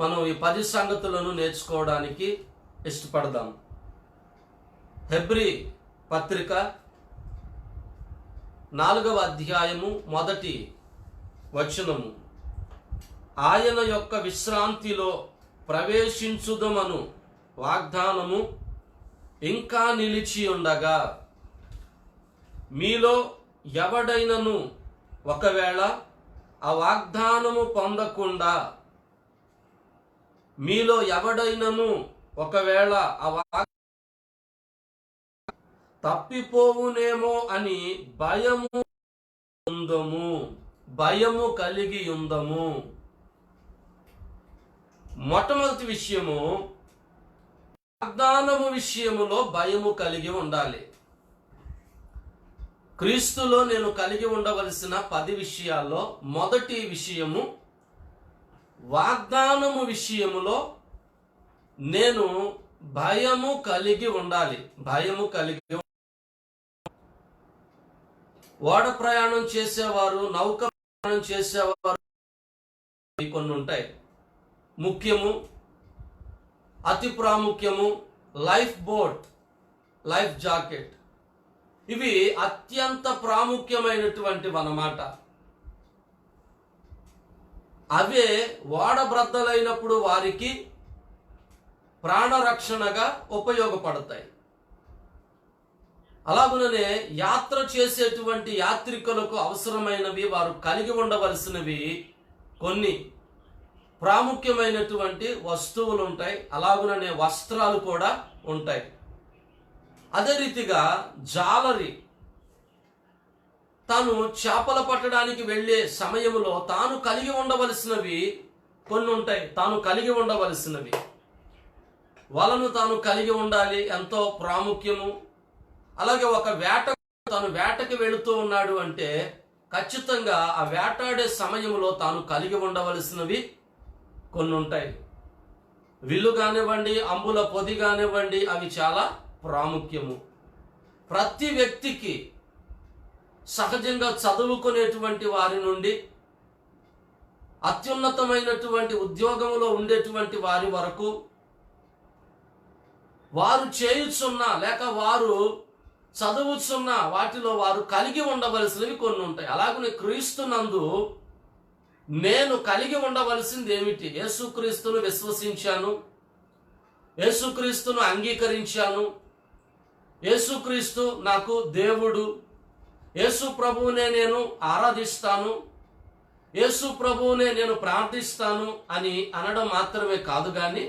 మనం ఈ 10 సంగతులను నేర్చుకోవడానికి ఇష్టపడదాం. హెబ్రీ పత్రిక 4వ అధ్యాయము 1వ వచనము, ఆయన యొక్క విశ్రాంతిలో ప్రవేశించుదమను వాగ్దానము ఇంకా నిలిచి ఉండగా, మీలో ఎవడైనను ఒకవేళ ఆ వాగ్దానము పొందకుండా, మీలో ఎవడైనను ఒకవేళ ఆ తప్పిపోవునేమో అని భయము కలిగి ఉందము. మొట్టమొదటి విషయము, వాగ్దానము విషయములో భయము కలిగి ఉండాలి. క్రీస్తులో నేను కలిగి ఉండవలసిన 10 విషయాల్లో మొదటి విషయము, వాగ్దానము విషయములో నేను భయము కలిగి ఉండాలి. ఓడ ప్రయాణం చేసేవారు, నౌక ప్రయాణం చేసేవారు కొన్ని ఉంటాయి. ముఖ్యము, అతి ప్రాముఖ్యము లైఫ్ బోట్, లైఫ్ జాకెట్. ఇవి అత్యంత ప్రాముఖ్యమైనటువంటివి అన్నమాట. అవే ఓడబ్రద్దలైనప్పుడు వారికి ప్రాణరక్షణగా ఉపయోగపడతాయి. అలాగుననే యాత్ర చేసేటువంటి యాత్రికులకు అవసరమైనవి, వారు కలిగి ఉండవలసినవి కొన్ని ప్రాముఖ్యమైనటువంటి వస్తువులు ఉంటాయి. అలాగుననే వస్త్రాలు కూడా ఉంటాయి. అదే రీతిగా జాలరి తాను చేపలు పట్టడానికి వెళ్ళే సమయంలో తాను కలిగి ఉండవలసినవి కొన్ని ఉంటాయి. తాను కలిగి ఉండవలసినవి, వలను తాను కలిగి ఉండాలి, ఎంతో ప్రాముఖ్యము. అలాగే ఒక తాను వేటకి వెళుతూ ఉన్నాడు అంటే ఖచ్చితంగా ఆ వేటాడే సమయంలో తాను కలిగి ఉండవలసినవి కొన్ని ఉంటాయి. విల్లు కానివ్వండి, అంబుల పొది కానివ్వండి, అవి చాలా ప్రాముఖ్యము. ప్రతి వ్యక్తికి సహజంగా చదువుకునేటువంటి వారి నుండి అత్యున్నతమైనటువంటి ఉద్యోగంలో ఉండేటువంటి వారి వరకు, వారు చేయుచున్న లేక వారు చదువుచున్న వాటిలో వారు కలిగి ఉండవలసినవి కొన్ని ఉంటాయి. అలాగనే క్రీస్తునందు నేను కలిగి ఉండవలసింది ఏమిటి? యేసుక్రీస్తును విశ్వసించాను, యేసుక్రీస్తును అంగీకరించాను, యేసుక్రీస్తు నాకు దేవుడు, యేసు ప్రభువునే నేను ఆరాధిస్తాను, యేసు ప్రభువునే నేను ప్రార్థిస్తాను అని అనడం మాత్రమే కాదు, కానీ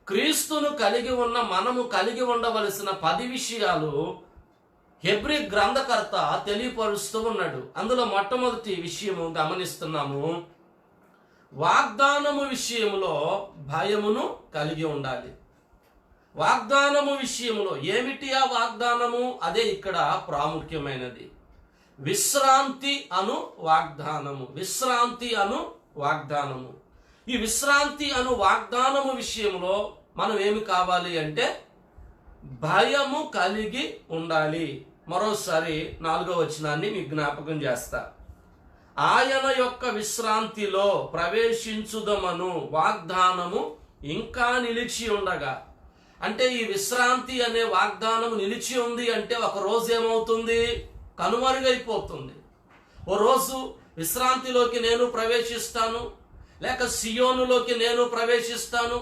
క్రీస్తును కలిగి ఉన్న మనము కలిగి ఉండవలసిన 10 విషయాలు హెబ్రీ గ్రంథకర్త తెలియపరుస్తూ ఉన్నాడు. అందులో మొట్టమొదటి విషయము గమనిస్తున్నాము, వాగ్దానము విషయములో భయమును కలిగి ఉండాలి. వాగ్దానము విషయంలో ఏమిటి ఆ వాగ్దానము? అదే ఇక్కడ ప్రాముఖ్యమైనది. విశ్రాంతి అను వాగ్దానము. ఈ విశ్రాంతి అను వాగ్దానము విషయంలో మనం ఏమి కావాలి అంటే భయము కలిగి ఉండాలి. మరోసారి 4వ వచనాన్ని మీకు జ్ఞాపకం చేస్తా. ఆయన యొక్క విశ్రాంతిలో ప్రవేశించుదమను వాగ్దానము ఇంకా నిలిచి ఉండగా, అంటే ఈ విశ్రాంతి అనే వాగ్దానం నిలిచి ఉంది అంటే ఒక రోజు ఏమవుతుంది? కనుమరుగైపోతుంది. ఓ రోజు విశ్రాంతిలోకి నేను ప్రవేశిస్తాను, లేక సియోనులోకి నేను ప్రవేశిస్తాను,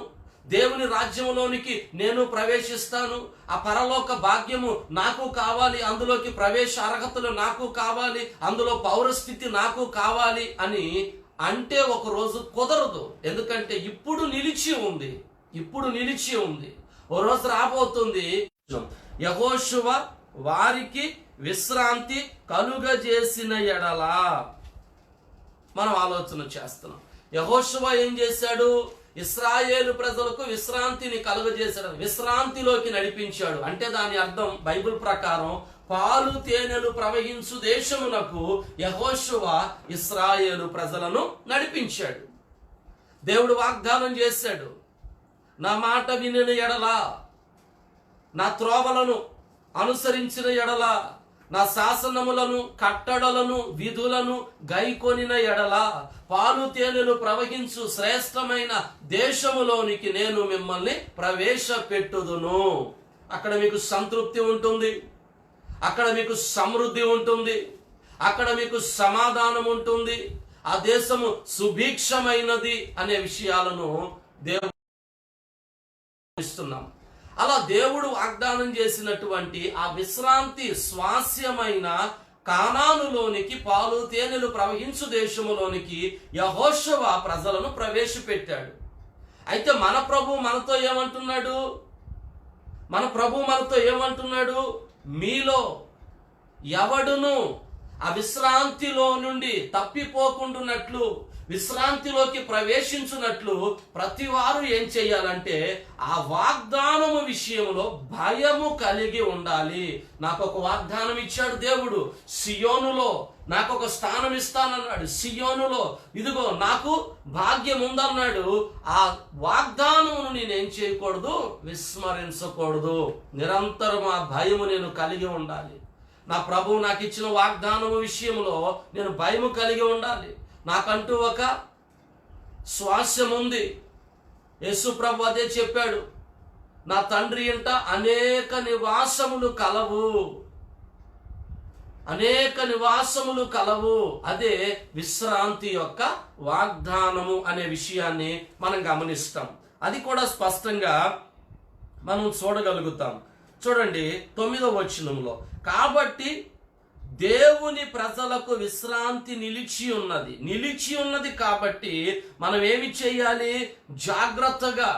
దేవుని రాజ్యంలోనికి నేను ప్రవేశిస్తాను, ఆ పరలోక భాగ్యము నాకు కావాలి, అందులోకి ప్రవేశ అర్హతలు నాకు కావాలి, అందులో పౌరస్థితి నాకు కావాలి అని అంటే ఒక రోజు కుదరదు. ఎందుకంటే ఇప్పుడు నిలిచి ఉంది. ఓ రోజు రాబోతుంది. యెహోషువ వారికి విశ్రాంతి కలుగజేసిన ఎడల మనం ఆలోచన చేస్తున్నాం. యెహోషువ ఏం చేశాడు? ఇశ్రాయేలు ప్రజలకు విశ్రాంతిని కలుగజేశాడు, విశ్రాంతిలోకి నడిపించాడు. అంటే దాని అర్థం బైబిల్ ప్రకారం పాలు తేనెలు ప్రవహించు దేశమునకు యెహోషువ ఇశ్రాయేలు ప్రజలను నడిపించాడు. దేవుడు వాగ్దానం చేశాడు, నా మాట వినిన ఎడల, నా త్రోవలను అనుసరించిన ఎడల, నా శాసనములను కట్టడలను విధులను గైకొనిన ఎడల పాలు తేనెలు ప్రవహించు శ్రేష్టమైన దేశములోనికి నేను మిమ్మల్ని ప్రవేశపెట్టుదును. అక్కడ మీకు సంతృప్తి ఉంటుంది, అక్కడ మీకు సమృద్ధి ఉంటుంది, అక్కడ మీకు సమాధానం ఉంటుంది. ఆ దేశము సుభిక్షమైనది అనే విషయాలను దేవుడు ఇస్తున్నాం. అలా దేవుడు వాగ్దానం చేసినటువంటి ఆ విశ్రాంతి స్వాస్యమైన కానానులోనికి, పాలు తేనెలు ప్రవహించు దేశములోనికి యెహోషువ ప్రజలను ప్రవేశపెట్టాడు. అయితే మన ప్రభు మనతో ఏమంటున్నాడు? మీలో ఎవడును ఆ విశ్రాంతిలో నుండి తప్పిపోకుండానట్లు, విశ్రాంతిలోకి ప్రవేశించున్నట్లు ప్రతి వారు ఏం చేయాలంటే ఆ వాగ్దానము విషయంలో భయము కలిగి ఉండాలి. నాకు ఒక వాగ్దానం ఇచ్చాడు దేవుడు, సియోనులో నాకు ఒక స్థానం ఇస్తానన్నాడు, సియోనులో ఇదిగో నాకు భాగ్యం ఉందన్నాడు. ఆ వాగ్దానమును నేనేం చేయకూడదు, విస్మరించకూడదు. నిరంతరం ఆ భయము నేను కలిగి ఉండాలి. నా ప్రభువు నాకు ఇచ్చిన వాగ్దానము విషయంలో నేను భయము కలిగి ఉండాలి. నాకంటూ ఒక స్వాస్యం ఉంది. యేసు ప్రభు అదే చెప్పాడు, నా తండ్రి ఇంట అనేక నివాసములు కలవు. అదే విశ్రాంతి యొక్క వాగ్దానము అనే విషయాన్ని మనం గమనిస్తాం. అది కూడా స్పష్టంగా మనం చూడగలుగుతాం. చూడండి 9వ వచనంలో, కాబట్టి దేవుని ప్రజలకు విశ్రాంతి నిలిచి ఉన్నది కాబట్టి మనం ఏమి చేయాలి? జాగ్రత్తగా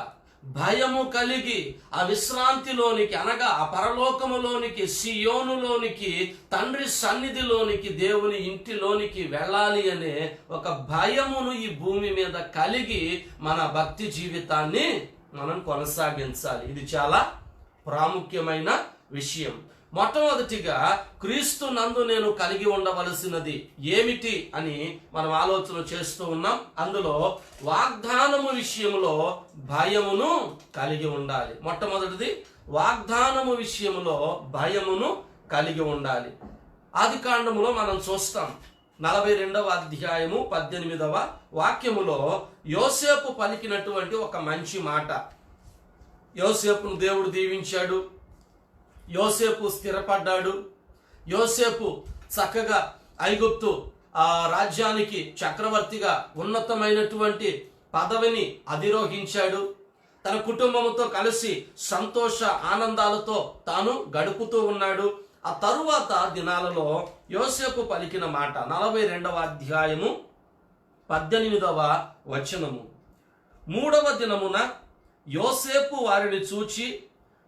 భయము కలిగి ఆ విశ్రాంతిలోనికి, అనగా ఆ పరలోకములోనికి, సియోనులోనికి, తండ్రి సన్నిధిలోనికి, దేవుని ఇంటిలోనికి వెళ్ళాలి అనే ఒక భయమును ఈ భూమి మీద కలిగి మన భక్తి జీవితాన్ని మనం కొనసాగించాలి. ఇది చాలా ప్రాముఖ్యమైన విషయం. మొట్టమొదటిగా క్రీస్తు నందు నేను కలిగి ఉండవలసినది ఏమిటి అని మనం ఆలోచన చేస్తూ ఉన్నాం. అందులో వాగ్దానము విషయంలో భయమును కలిగి ఉండాలి. మొట్టమొదటిది వాగ్దానము విషయంలో భయమును కలిగి ఉండాలి. ఆదికాండములో మనం చూస్తాం 42వ అధ్యాయము 18వ వాక్యములో యోసేపు పలికినటువంటి ఒక మంచి మాట. యోసేపును దేవుడు దీవించాడు, యోసేపు స్థిరపడ్డాడు, యోసేపు చక్కగా ఐగుప్తు రాజ్యానికి చక్రవర్తిగా ఉన్నతమైనటువంటి పదవిని అధిరోహించాడు. తన కుటుంబంతో కలిసి సంతోష ఆనందాలతో తాను గడుపుతూ ఉన్నాడు. ఆ తరువాత దినాలలో యోసేపు పలికిన మాట 42వ అధ్యాయము 18వ వచనము, 3వ దినమున యోసేపు వారిని చూచి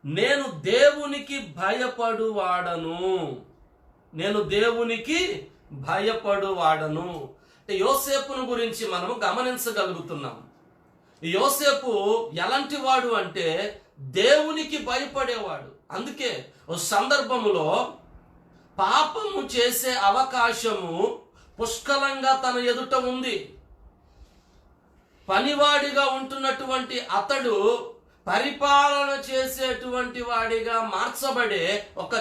నేను దేవునికి భయపడువాడను. అంటే యోసేపును గురించి మనము గమనించగలుగుతున్నాం. యోసేపు ఎలాంటి వాడు అంటే దేవునికి భయపడేవాడు. అందుకే ఓ సందర్భములో పాపము చేసే అవకాశము పుష్కలంగా తన ఎదుట ఉంది. పనివాడిగా ఉంటున్నటువంటి అతడు పరిపాలన చేసేటువంటి వాడిగా మార్చబడే ఒక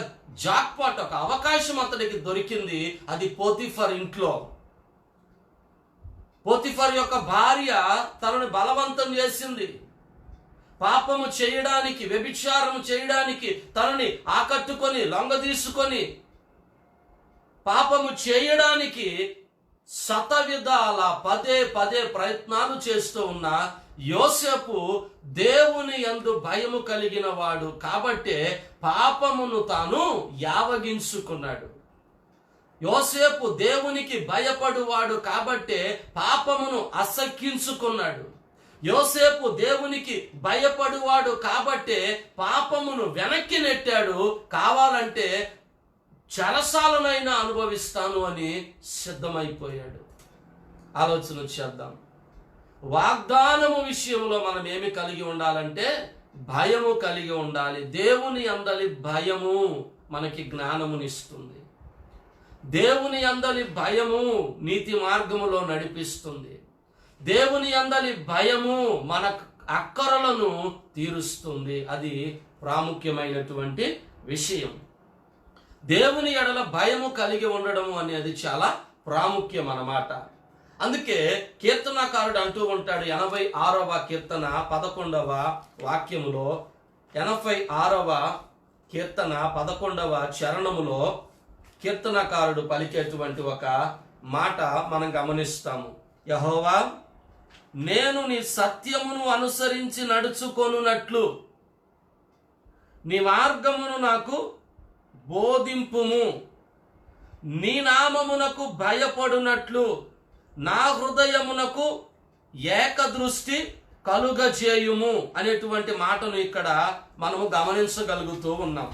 జాక్పాట్, ఒక అవకాశం అతడికి దొరికింది. అది పోతిఫర్ ఇంట్లో. పోతిఫర్ యొక్క భార్య తనని బలవంతం చేసింది. పాపము చేయడానికి, వ్యభిచారము చేయడానికి తనని ఆకట్టుకొని లొంగదీసుకొని పాపము చేయడానికి శతవిధాల పదే ప్రయత్నాలు చేస్తూ ఉన్న యోసేపు దేవుని యందు భయము కలిగిన వాడు కాబట్టే పాపమును తాను యావగించుకున్నాడు. యోసేపు దేవునికి భయపడువాడు కాబట్టే పాపమును అసఖ్యించుకున్నాడు. యోసేపు దేవునికి భయపడువాడు కాబట్టే పాపమును వెనక్కి నెట్టాడు. కావాలంటే చెరసాలనైనా అనుభవిస్తాను అని సిద్ధమైపోయాడు. ఆలోచన చేద్దాం. వాగ్దానము విషయంలో మనం ఏమి కలిగి ఉండాలంటే భయము కలిగి ఉండాలి. దేవుని అందలి భయము మనకి జ్ఞానమునిస్తుంది. దేవుని అందలి భయము నీతి మార్గములో నడిపిస్తుంది. దేవుని అందలి భయము మన అక్కరలను తీరుస్తుంది. అది ప్రాముఖ్యమైనటువంటి విషయం. దేవుని ఎడల భయము కలిగి ఉండడము అనేది చాలా ప్రాముఖ్యం అన్నమాట. అందుకే కీర్తనాకారుడు అంటూ ఉంటాడు 86వ కీర్తన 11వ వాక్యములో, 86వ కీర్తన 11వ చరణములో కీర్తనకారుడు పలికేటువంటి ఒక మాట మనం గమనిస్తాము. యెహోవా, నేను నీ సత్యమును అనుసరించి నడుచుకొనున్నట్లు నీ మార్గమును నాకు బోధింపుము. నీ నామమునకు భయపడునట్లు నా హృదయమునకు ఏకదృష్టి కలుగజేయుము అనేటువంటి మాటను ఇక్కడ మనము గమనించగలుగుతూ ఉన్నాం.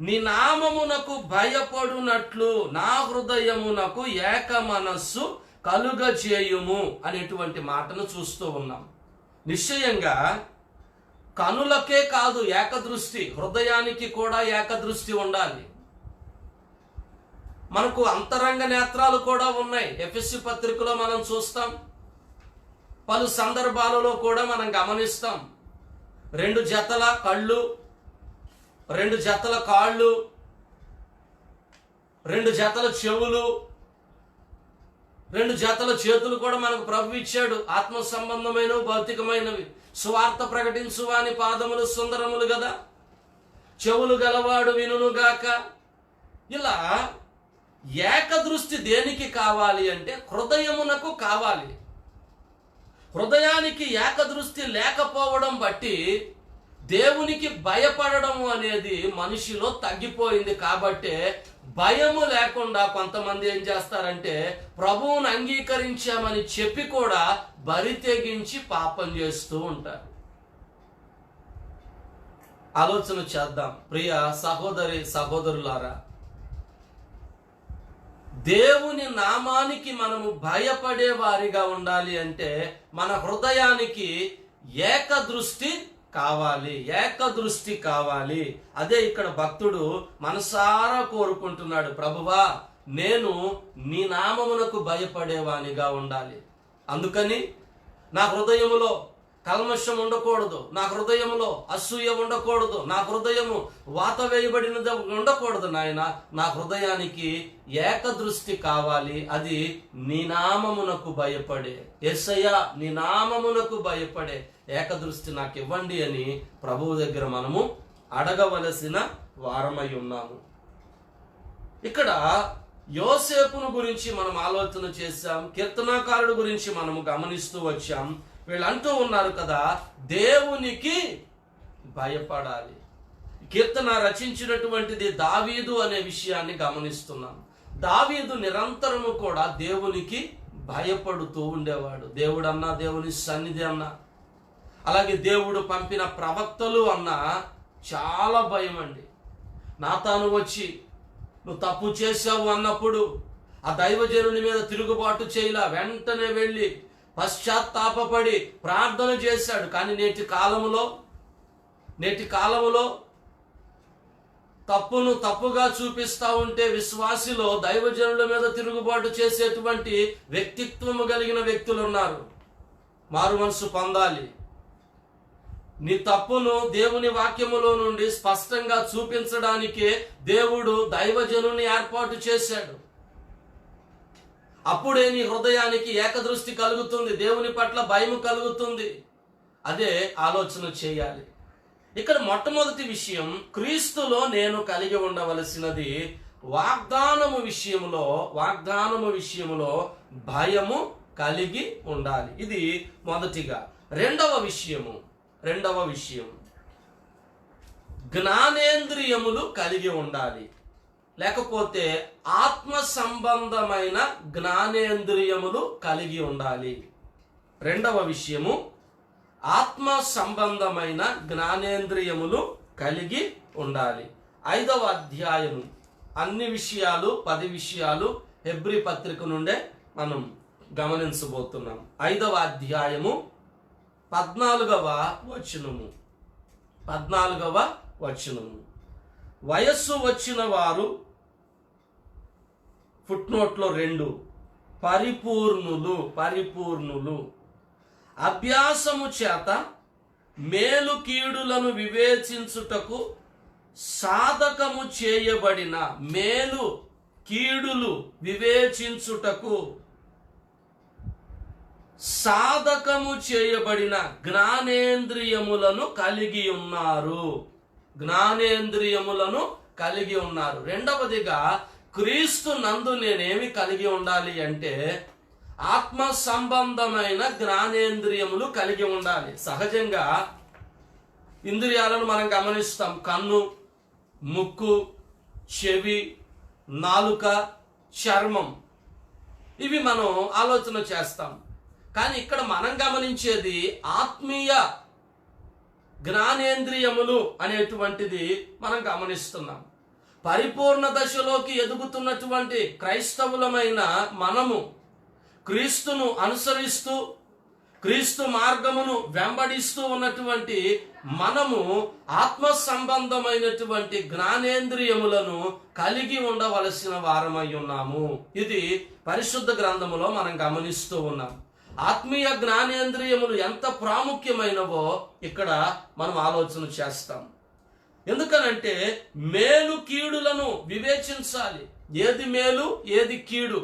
నీ నామమునకు భయపడునట్లు నా హృదయమునకు ఏక మనస్సు కలుగజేయుము అనేటువంటి మాటను చూస్తూ ఉన్నాం. నిశ్చయంగా కనులకే కాదు ఏకదృష్టి, హృదయానికి కూడా ఏకదృష్టి ఉండాలి. మనకు అంతరంగ నేత్రాలు కూడా ఉన్నాయి. ఎఫెసీ పత్రికలో మనం చూస్తాం, పలు సందర్భాలలో కూడా మనం గమనిస్తాం. 2 జతల కళ్ళు, 2 జతల కాళ్ళు, 2 జతల చెవులు, 2 జతల చేతులు కూడా మనకు ప్రభు ఇచ్చాడు. ఆత్మ సంబంధమైనవి, భౌతికమైనవి. సువార్త ప్రకటించు వాని పాదములు సుందరములు కదా, చెవులు గలవాడు వినుగాక. ఇలా ఏకదృష్టి దేనికి కావాలి అంటే హృదయమునకు కావాలి. హృదయానికి ఏకదృష్టి లేకపోవడం బట్టి దేవునికి భయపడడం అనేది మనిషిలో తగ్గిపోయింది. కాబట్టే భయము లేకుండా కొంతమంది ఏం చేస్తారంటే ప్రభువును అంగీకరించామని చెప్పి కూడా బరి తెగించి పాపం చేస్తూ ఉంటారు. ఆలోచన చేద్దాం ప్రియ సహోదరి సహోదరులారా, దేవుని నామానికి మనము భయపడే వారిగా ఉండాలి అంటే మన హృదయానికి ఏకదృష్టి కావాలి, ఏకదృష్టి కావాలి. అదే ఇక్కడ భక్తుడు మనసారా కోరుకుంటున్నాడు, ప్రభువా నేను నీ నామమునకు భయపడేవానిగా ఉండాలి. అందుకని నా హృదయములో కల్మషం ఉండకూడదు, నా హృదయములో అసూయ ఉండకూడదు, నా హృదయము వాత వేయబడినది ఉండకూడదు నాయన. నా హృదయానికి ఏకదృష్టి కావాలి, అది నీ నామమునకు భయపడే. యేసయ్యా నీ నామమునకు భయపడే ఏకదృష్టి నాకు ఇవ్వండి అని ప్రభువు దగ్గర మనము అడగవలసిన వారమై ఉన్నాము. ఇక్కడ యోసేపును గురించి మనం ఆలోచన చేశాం, కీర్తనాకారుడు గురించి మనము గమనిస్తూ వచ్చాం. వీళ్ళు అంటూ ఉన్నారు కదా, దేవునికి భయపడాలి. కీర్తన రచించినటువంటిది దావీదు అనే విషయాన్ని గమనిస్తున్నాం. దావీదు నిరంతరము కూడా దేవునికి భయపడుతూ ఉండేవాడు. దేవుడన్నా, దేవుని సన్నిధి అన్నా, అలాగే దేవుడు పంపిన ప్రవక్తలు అన్నా చాలా భయం అండి. నాతాను వచ్చి నువ్వు తప్పు చేశావు అన్నప్పుడు ఆ దైవజనుని మీద తిరుగుబాటు చేయలా, వెంటనే వెళ్ళి పశ్చాత్తాపపడి ప్రార్థన చేశాడు. కానీ నేటి కాలములో తప్పును తప్పుగా చూపిస్తా ఉంటే విశ్వాసిలో దైవజనుల మీద తిరుగుబాటు చేసేటువంటి వ్యక్తిత్వము కలిగిన వ్యక్తులు ఉన్నారు. మారు మనసు పొందాలి. నీ తప్పును దేవుని వాక్యములో నుండి స్పష్టంగా చూపించడానికే దేవుడు దైవజనుని ఏర్పాటు చేశాడు. అప్పుడే నీ హృదయానికి ఏకదృష్టి కలుగుతుంది, దేవుని పట్ల భయం కలుగుతుంది. అదే ఆలోచన చేయాలి. ఇక్కడ మొట్టమొదటి విషయం, క్రీస్తులో నేను కలిగి ఉండవలసినది వాగ్దానము విషయములో భయము కలిగి ఉండాలి. ఇది మొదటిగా. రెండవ విషయం జ్ఞానేంద్రియములు కలిగి ఉండాలి, లేకపోతే ఆత్మ సంబంధమైన జ్ఞానేంద్రియములు కలిగి ఉండాలి. రెండవ విషయము ఆత్మ సంబంధమైన జ్ఞానేంద్రియములు కలిగి ఉండాలి. 5వ అధ్యాయము అన్ని విషయాలు 10 విషయాలు హెబ్రీ పత్రిక నుండే మనం గమనించబోతున్నాం. 5వ అధ్యాయము 14వ వచనము. వయస్సు వచ్చిన వారు ఫుట్నోట్లో 2 పరిపూర్ణులు అభ్యాసము చేత మేలు కీడులను వివేచించుటకు సాధకము చేయబడిన మేలు కీడులు వివేచించుటకు సాధకము చేయబడిన జ్ఞానేంద్రియములను కలిగి ఉన్నారు. జ్ఞానేంద్రియములను కలిగి ఉన్నారు. రెండవదిగా క్రీస్తు నందు నేనేమి కలిగి ఉండాలి అంటే ఆత్మ సంబంధమైన జ్ఞానేంద్రియములు కలిగి ఉండాలి. సహజంగా ఇంద్రియాలను మనం గమనిస్తాం. కన్ను, ముక్కు, చెవి, నాలుక, చర్మం, ఇవి మనం ఆలోచన చేస్తాం. కానీ ఇక్కడ మనం గమనించేది ఆత్మీయ జ్ఞానేంద్రియములు అనేటువంటిది మనం గమనిస్తున్నాం. పరిపూర్ణ దశలోకి ఎదుగుతున్నటువంటి క్రైస్తవులమైన మనము క్రీస్తును అనుసరిస్తూ క్రీస్తు మార్గమును వెంబడిస్తూ ఉన్నటువంటి మనము ఆత్మ సంబంధమైనటువంటి జ్ఞానేంద్రియములను కలిగి ఉండవలసిన వారమై ఉన్నాము. ఇది పరిశుద్ధ గ్రంథములో మనం గమనిస్తూ ఉన్నాం. ఆత్మీయ జ్ఞానేంద్రియములు ఎంత ప్రాముఖ్యమైనవో ఇక్కడ మనం ఆలోచన చేస్తాం. ఎందుకనంటే మేలు కీడులను వివేచించాలి. ఏది మేలు, ఏది కీడు,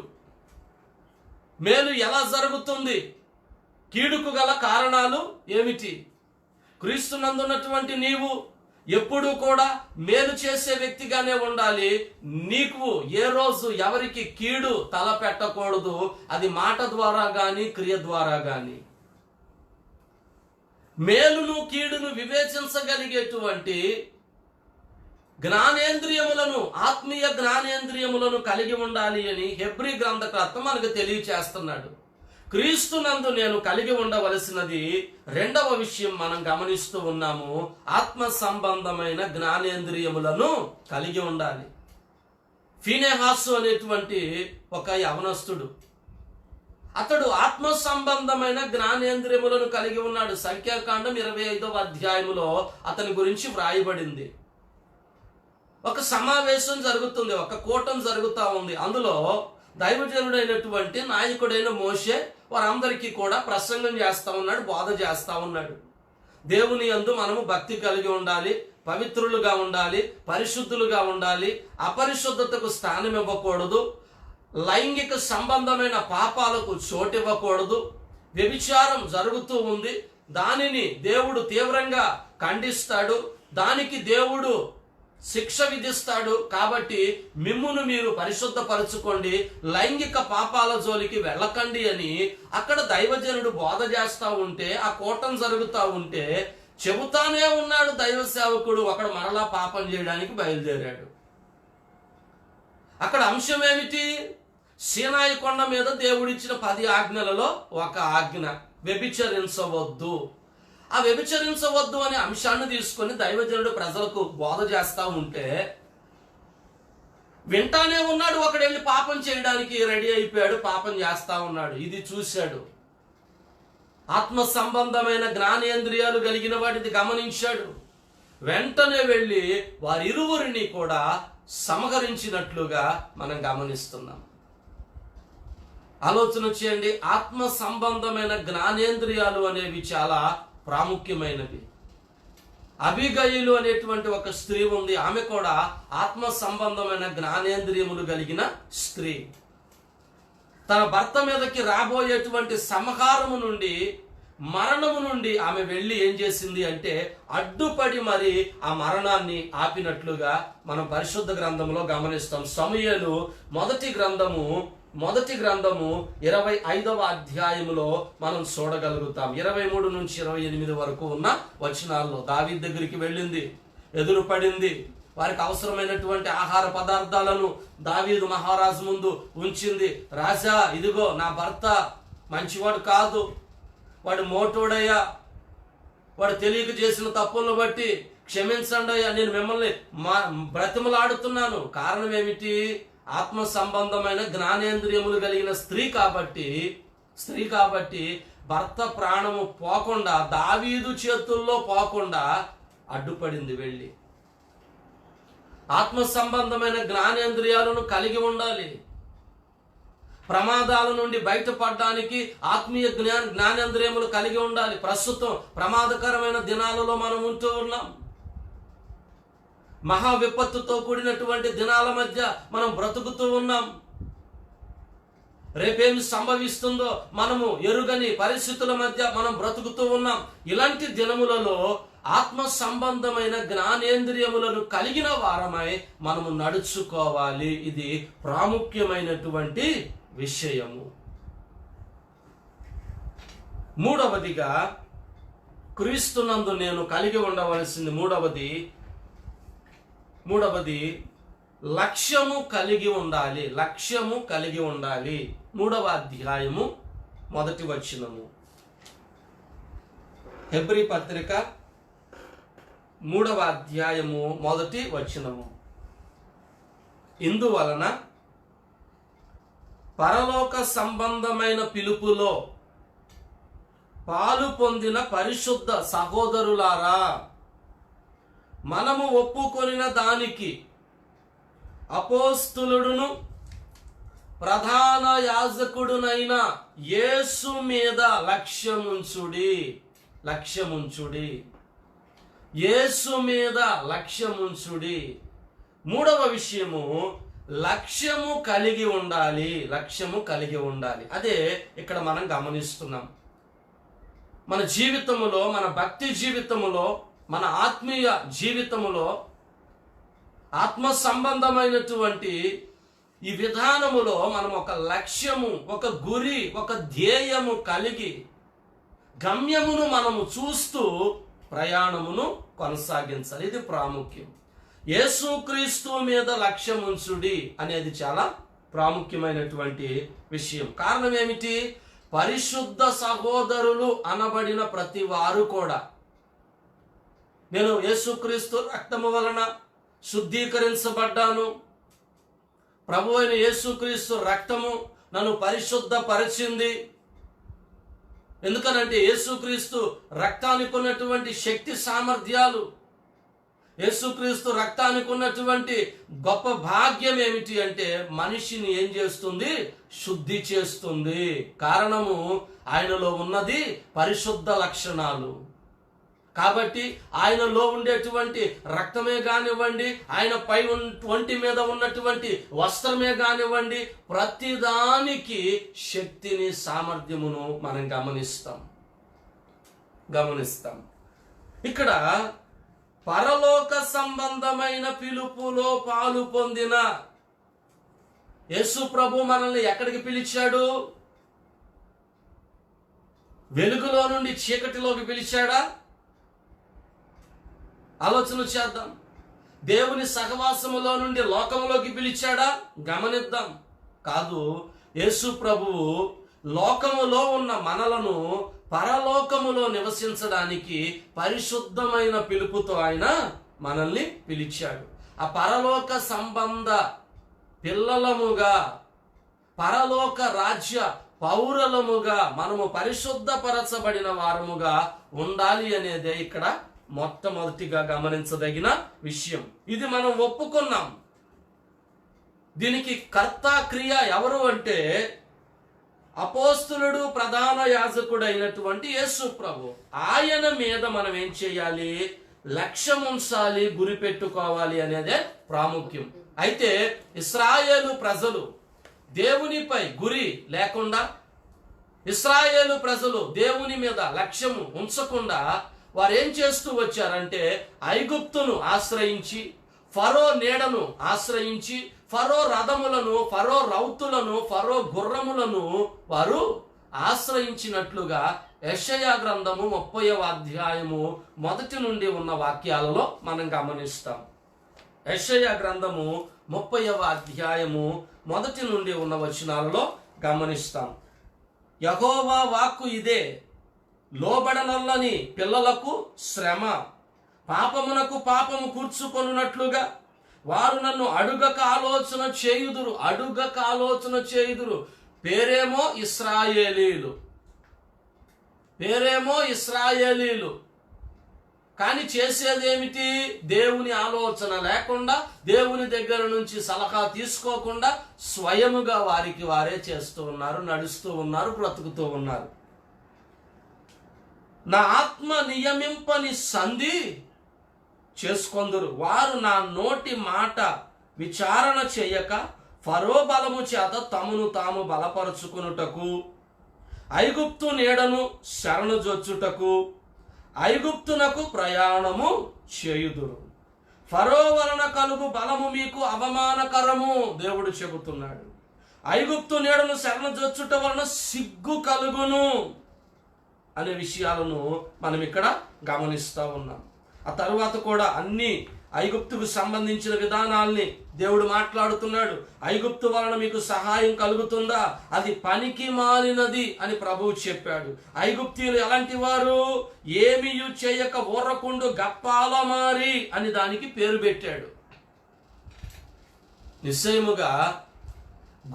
మేలు ఎలా జరుగుతుంది, కీడుకు గల కారణాలు ఏమిటి? క్రీస్తునందున్నటువంటి నీవు ఎప్పుడూ కూడా మేలు చేసే వ్యక్తిగానే ఉండాలి. నీకు ఏ రోజు ఎవరికి కీడు తల పెట్టకూడదు. అది మాట ద్వారా గాని క్రియ ద్వారా గాని. మేలును కీడును వివేచించగలిగేటువంటి జ్ఞానేంద్రియములను, ఆత్మీయ జ్ఞానేంద్రియములను కలిగి ఉండాలి అని హెబ్రీ గ్రంథకర్త మనకు తెలియచేస్తున్నాడు. క్రీస్తునందు నేను కలిగి ఉండవలసినది రెండవ విషయం మనం గమనిస్తూ ఉన్నాము. ఆత్మ సంబంధమైన జ్ఞానేంద్రియములను కలిగి ఉండాలి. ఫీనెహాసు అనేటువంటి ఒక యవనస్తుడు, అతడు ఆత్మ సంబంధమైన జ్ఞానేంద్రియములను కలిగి ఉన్నాడు. సంఖ్యాకాండం 25వ అధ్యాయములో అతని గురించి వ్రాయబడింది. ఒక సమావేశం జరుగుతుంది, ఒక కూటం జరుగుతూ ఉంది. అందులో దైవజనుడైనటువంటి నాయకుడైన మోషే వారందరికీ కూడా ప్రసంగం చేస్తా ఉన్నాడు, బోధ చేస్తా ఉన్నాడు. దేవుని యందు మనము భక్తి కలిగి ఉండాలి, పవిత్రులుగా ఉండాలి, పరిశుద్ధులుగా ఉండాలి, అపరిశుద్ధతకు స్థానం ఇవ్వకూడదు, లైంగిక సంబంధమైన పాపాలకు చోటివ్వకూడదు. వ్యభిచారం జరుగుతూ ఉంది, దానిని దేవుడు తీవ్రంగా ఖండిస్తాడు, దానికి దేవుడు శిక్ష విధిస్తాడు. కాబట్టి మిమ్మును మీరు పరిశుద్ధపరచుకోండి, లైంగిక పాపాల జోలికి వెళ్ళకండి అని అక్కడ దైవజనుడు బోధ చేస్తా ఉంటే, ఆ కూటం జరుగుతూ ఉంటే చెబుతానే ఉన్నాడు దైవ సేవకుడు. అక్కడ మరలా పాపం చేయడానికి బయలుదేరాడు. అక్కడ అంశం ఏమిటి? సీనాయి కొండ మీద దేవుడిచ్చిన 10 ఆజ్ఞలలో ఒక ఆజ్ఞ వ్యభిచరించవద్దు. ఆ వ్యభిచరించవద్దు అనే అంశాన్ని తీసుకొని దైవజనుడు ప్రజలకు బోధ చేస్తా ఉంటే వింటానే ఉన్నాడు. ఒకడు వెళ్ళి పాపం చేయడానికి రెడీ అయిపోయాడు, పాపం చేస్తా ఉన్నాడు. ఇది చూశాడు. ఆత్మ సంబంధమైన జ్ఞానేంద్రియాలు కలిగిన వాటిని గమనించాడు. వెంటనే వెళ్ళి వారిరువురిని కూడా సమకరించినట్లుగా మనం గమనిస్తున్నాం. ఆలోచన చేయండి. ఆత్మ సంబంధమైన జ్ఞానేంద్రియాలు అనేవి చాలా ప్రాముఖ్యమైనవి. అబిగయీలు అనేటువంటి ఒక స్త్రీ ఉంది. ఆమె కూడా ఆత్మ సంబంధమైన జ్ఞానేంద్రియములు కలిగిన స్త్రీ. తన భర్త మీదకి రాబోయేటువంటి సంహారము నుండి, మరణము నుండి ఆమె వెళ్ళి ఏం చేసింది అంటే అడ్డుపడి మరి ఆ మరణాన్ని ఆపినట్లుగా మనం పరిశుద్ధ గ్రంథంలో గమనిస్తాం. సమూయేలు మొదటి గ్రంథము 25వ అధ్యాయములో మనం చూడగలుగుతాం. 23 నుంచి 28 వరకు ఉన్న వచనాల్లో దావీదు దగ్గరికి వెళ్ళింది, ఎదురు పడింది, వారికి అవసరమైనటువంటి ఆహార పదార్థాలను దావీదు మహారాజు ముందు ఉంచింది. రాజా, ఇదిగో నా భర్త మంచివాడు కాదు, వాడు మోటోడయ్యా, వాడు తెలియక చేసిన తప్పులను బట్టి క్షమించండి అయ్యా, నేను మిమ్మల్ని బ్రతిమలాడుతున్నాను. కారణం ఏమిటి? ఆత్మ సంబంధమైన జ్ఞానేంద్రియములు కలిగిన స్త్రీ కాబట్టి భర్త ప్రాణము పోకుండా, దావీదు చేతుల్లో పోకుండా అడ్డుపడింది. వెళ్ళి ఆత్మ సంబంధమైన జ్ఞానేంద్రియాలను కలిగి ఉండాలి. ప్రమాదాల నుండి బయటపడడానికి ఆత్మీయ జ్ఞానేంద్రియములు కలిగి ఉండాలి. ప్రస్తుతం ప్రమాదకరమైన దినాలలో మనం ఉంటూ ఉన్నాం. మహా విపత్తుతో కూడినటువంటి దినాల మధ్య మనం బ్రతుకుతూ ఉన్నాం. రేపేమి సంభవిస్తుందో మనము ఎరుగని పరిస్థితుల మధ్య మనం బ్రతుకుతూ ఉన్నాం. ఇలాంటి దినములలో ఆత్మ సంబంధమైన జ్ఞానేంద్రియములను కలిగిన వారమై మనము నడుచుకోవాలి. ఇది ప్రాముఖ్యమైనటువంటి విషయము. మూడవదిగా క్రీస్తునందు నేను కలిగి ఉండవలసింది మూడవది లక్ష్యము కలిగి ఉండాలి. లక్ష్యము కలిగి ఉండాలి. 3వ అధ్యాయము 1వ వచనము. హెబ్రీ పత్రిక 3వ అధ్యాయము 1వ వచనము. ఇందువలన పరలోక సంబంధమైన పిలుపులో పాలు పొందిన పరిశుద్ధ సహోదరులారా, మనము ఒప్పుకొనిన దానికి అపోస్తులుడును ప్రధాన యాజకుడునైన యేసు మీద లక్ష్యముంచుడి. యేసు మీద లక్ష్యముంచుడి. 3వ విషయము, లక్ష్యము కలిగి ఉండాలి. అదే ఇక్కడ మనం గమనిస్తున్నాం. మన జీవితములో, మన భక్తి జీవితములో, మన ఆత్మీయ జీవితములో, ఆత్మ సంబంధమైనటువంటి ఈ విధానములో మనం ఒక లక్ష్యము, ఒక గురి, ఒక ధ్యేయము కలిగి గమ్యమును మనము చూస్తూ ప్రయాణమును కొనసాగించాలి. ఇది ప్రాముఖ్యం. యేసుక్రీస్తు మీద లక్ష్యముంచుడి అనేది చాలా ప్రాముఖ్యమైనటువంటి విషయం. కారణం ఏమిటి? పరిశుద్ధ సహోదరులు అనబడిన ప్రతి వారు కూడా, నేను యేసుక్రీస్తు రక్తము వలన శుద్ధీకరించబడ్డాను, ప్రభు అయిన యేసుక్రీస్తు రక్తము నన్ను పరిశుద్ధపరిచింది. ఎందుకనంటే యేసుక్రీస్తు రక్తానికి ఉన్నటువంటి శక్తి సామర్థ్యాలు, యేసుక్రీస్తు రక్తానికి ఉన్నటువంటి గొప్ప భాగ్యం ఏమిటి అంటే మనిషిని ఏం చేస్తుంది? శుద్ధి చేస్తుంది. కారణము ఆయనలో ఉన్నది పరిశుద్ధ లక్షణాలు. కాబట్టి ఆయనలో ఉండేటువంటి రక్తమే కానివ్వండి, ఆయన పై ఒంటి మీద ఉన్నటువంటి వస్త్రమే కానివ్వండి, ప్రతిదానికి శక్తిని, సామర్థ్యమును మనం గమనిస్తాం. ఇక్కడ పరలోక సంబంధమైన పిలుపులో పాలు పొందిన యేసు ప్రభు మనల్ని ఎక్కడికి పిలిచాడు? వెలుగులో నుండి చీకటిలోకి పిలిచాడా? ఆలోచన చేద్దాం. దేవుని సహవాసములో నుండి లోకములోకి పిలిచాడా? గమనిద్దాం. కాదు. యేసు ప్రభువు లోకములో ఉన్న మనలను పరలోకములో నివసించడానికి పరిశుద్ధమైన పిలుపుతో ఆయన మనల్ని పిలిచాడు. ఆ పరలోక సంబంధ పిల్లలముగా, పరలోక రాజ్య పౌరులముగా మనము పరిశుద్ధపరచబడిన వారముగా ఉండాలి అనేదే ఇక్కడ మొట్టమొదటిగా గమనించదగిన విషయం. ఇది మనం ఒప్పుకున్నాం. దీనికి కర్త క్రియ ఎవరు అంటే అపోస్తులుడు, ప్రధాన యాజకుడు అయినటువంటి యేసు ప్రభు. ఆయన మీద మనం ఏం చేయాలి? లక్ష్యం ఉంచాలి, గురి పెట్టుకోవాలి అనేదే ప్రాముఖ్యం. అయితే ఇశ్రాయేలు ప్రజలు దేవునిపై గురి లేకుండా, ఇశ్రాయేలు ప్రజలు దేవుని మీద లక్ష్యము ఉంచకుండా వారు ఏం చేస్తూ వచ్చారంటే ఐగుప్తును ఆశ్రయించి, ఫరో నీడను ఆశ్రయించి, ఫరో రథములను, ఫరో రౌతులను, ఫరో గుర్రములను వారు ఆశ్రయించినట్లుగా యెషయా గ్రంథము 30వ అధ్యాయము 1 నుండి ఉన్న వాక్యాలలో మనం గమనిస్తాం. యెషయా గ్రంథము 30వ అధ్యాయము 1 నుండి ఉన్న వచనాలలో గమనిస్తాం. యెహోవా వాక్కు ఇదే, లోబడనొల్లని పిల్లలకు శ్రమ, పాపమునకు పాపము కూర్చుకొనున్నట్లుగా వారు నన్ను అడుగక ఆలోచన చేయుదురు. పేరేమో ఇశ్రాయేలీలు, కానీ చేసేదేమిటి? దేవుని ఆలోచన లేకుండా, దేవుని దగ్గర నుంచి సలహా తీసుకోకుండా స్వయముగా వారికి వారే చేస్తూ ఉన్నారు, నడుస్తూ ఉన్నారు, బ్రతుకుతూ ఉన్నారు. నా ఆత్మ నియమింపని సంధి చేసుకొందురు. వారు నా నోటి మాట విచారణ చేయక ఫరో బలము చేత తమను తాము బలపరుచుకునుటకు, ఐగుప్తు నీడను శరణుజొచ్చుటకు ఐగుప్తునకు ప్రయాణము చేయుదురు. ఫరో వలన కలుగు బలము మీకు అవమానకరము, దేవుడు చెబుతున్నాడు. ఐగుప్తు నీడను శరణుజొచ్చుట వలన సిగ్గు కలుగును అనే విషయాలను మనం ఇక్కడ గమనిస్తూ ఉన్నాం. ఆ తరువాత కూడా అన్ని ఐగుప్తుకు సంబంధించిన విధానాల్ని దేవుడు మాట్లాడుతున్నాడు. ఐగుప్తు వలన మీకు సహాయం కలుగుతుందా? అది పనికి మాలినది అని ప్రభువు చెప్పాడు. ఐగుప్తీయులు ఎలాంటి వారు? ఏమీయు చేయక ఊరకుండు గప్పాలమారి అని దానికి పేరు పెట్టాడు. నిశ్చయముగా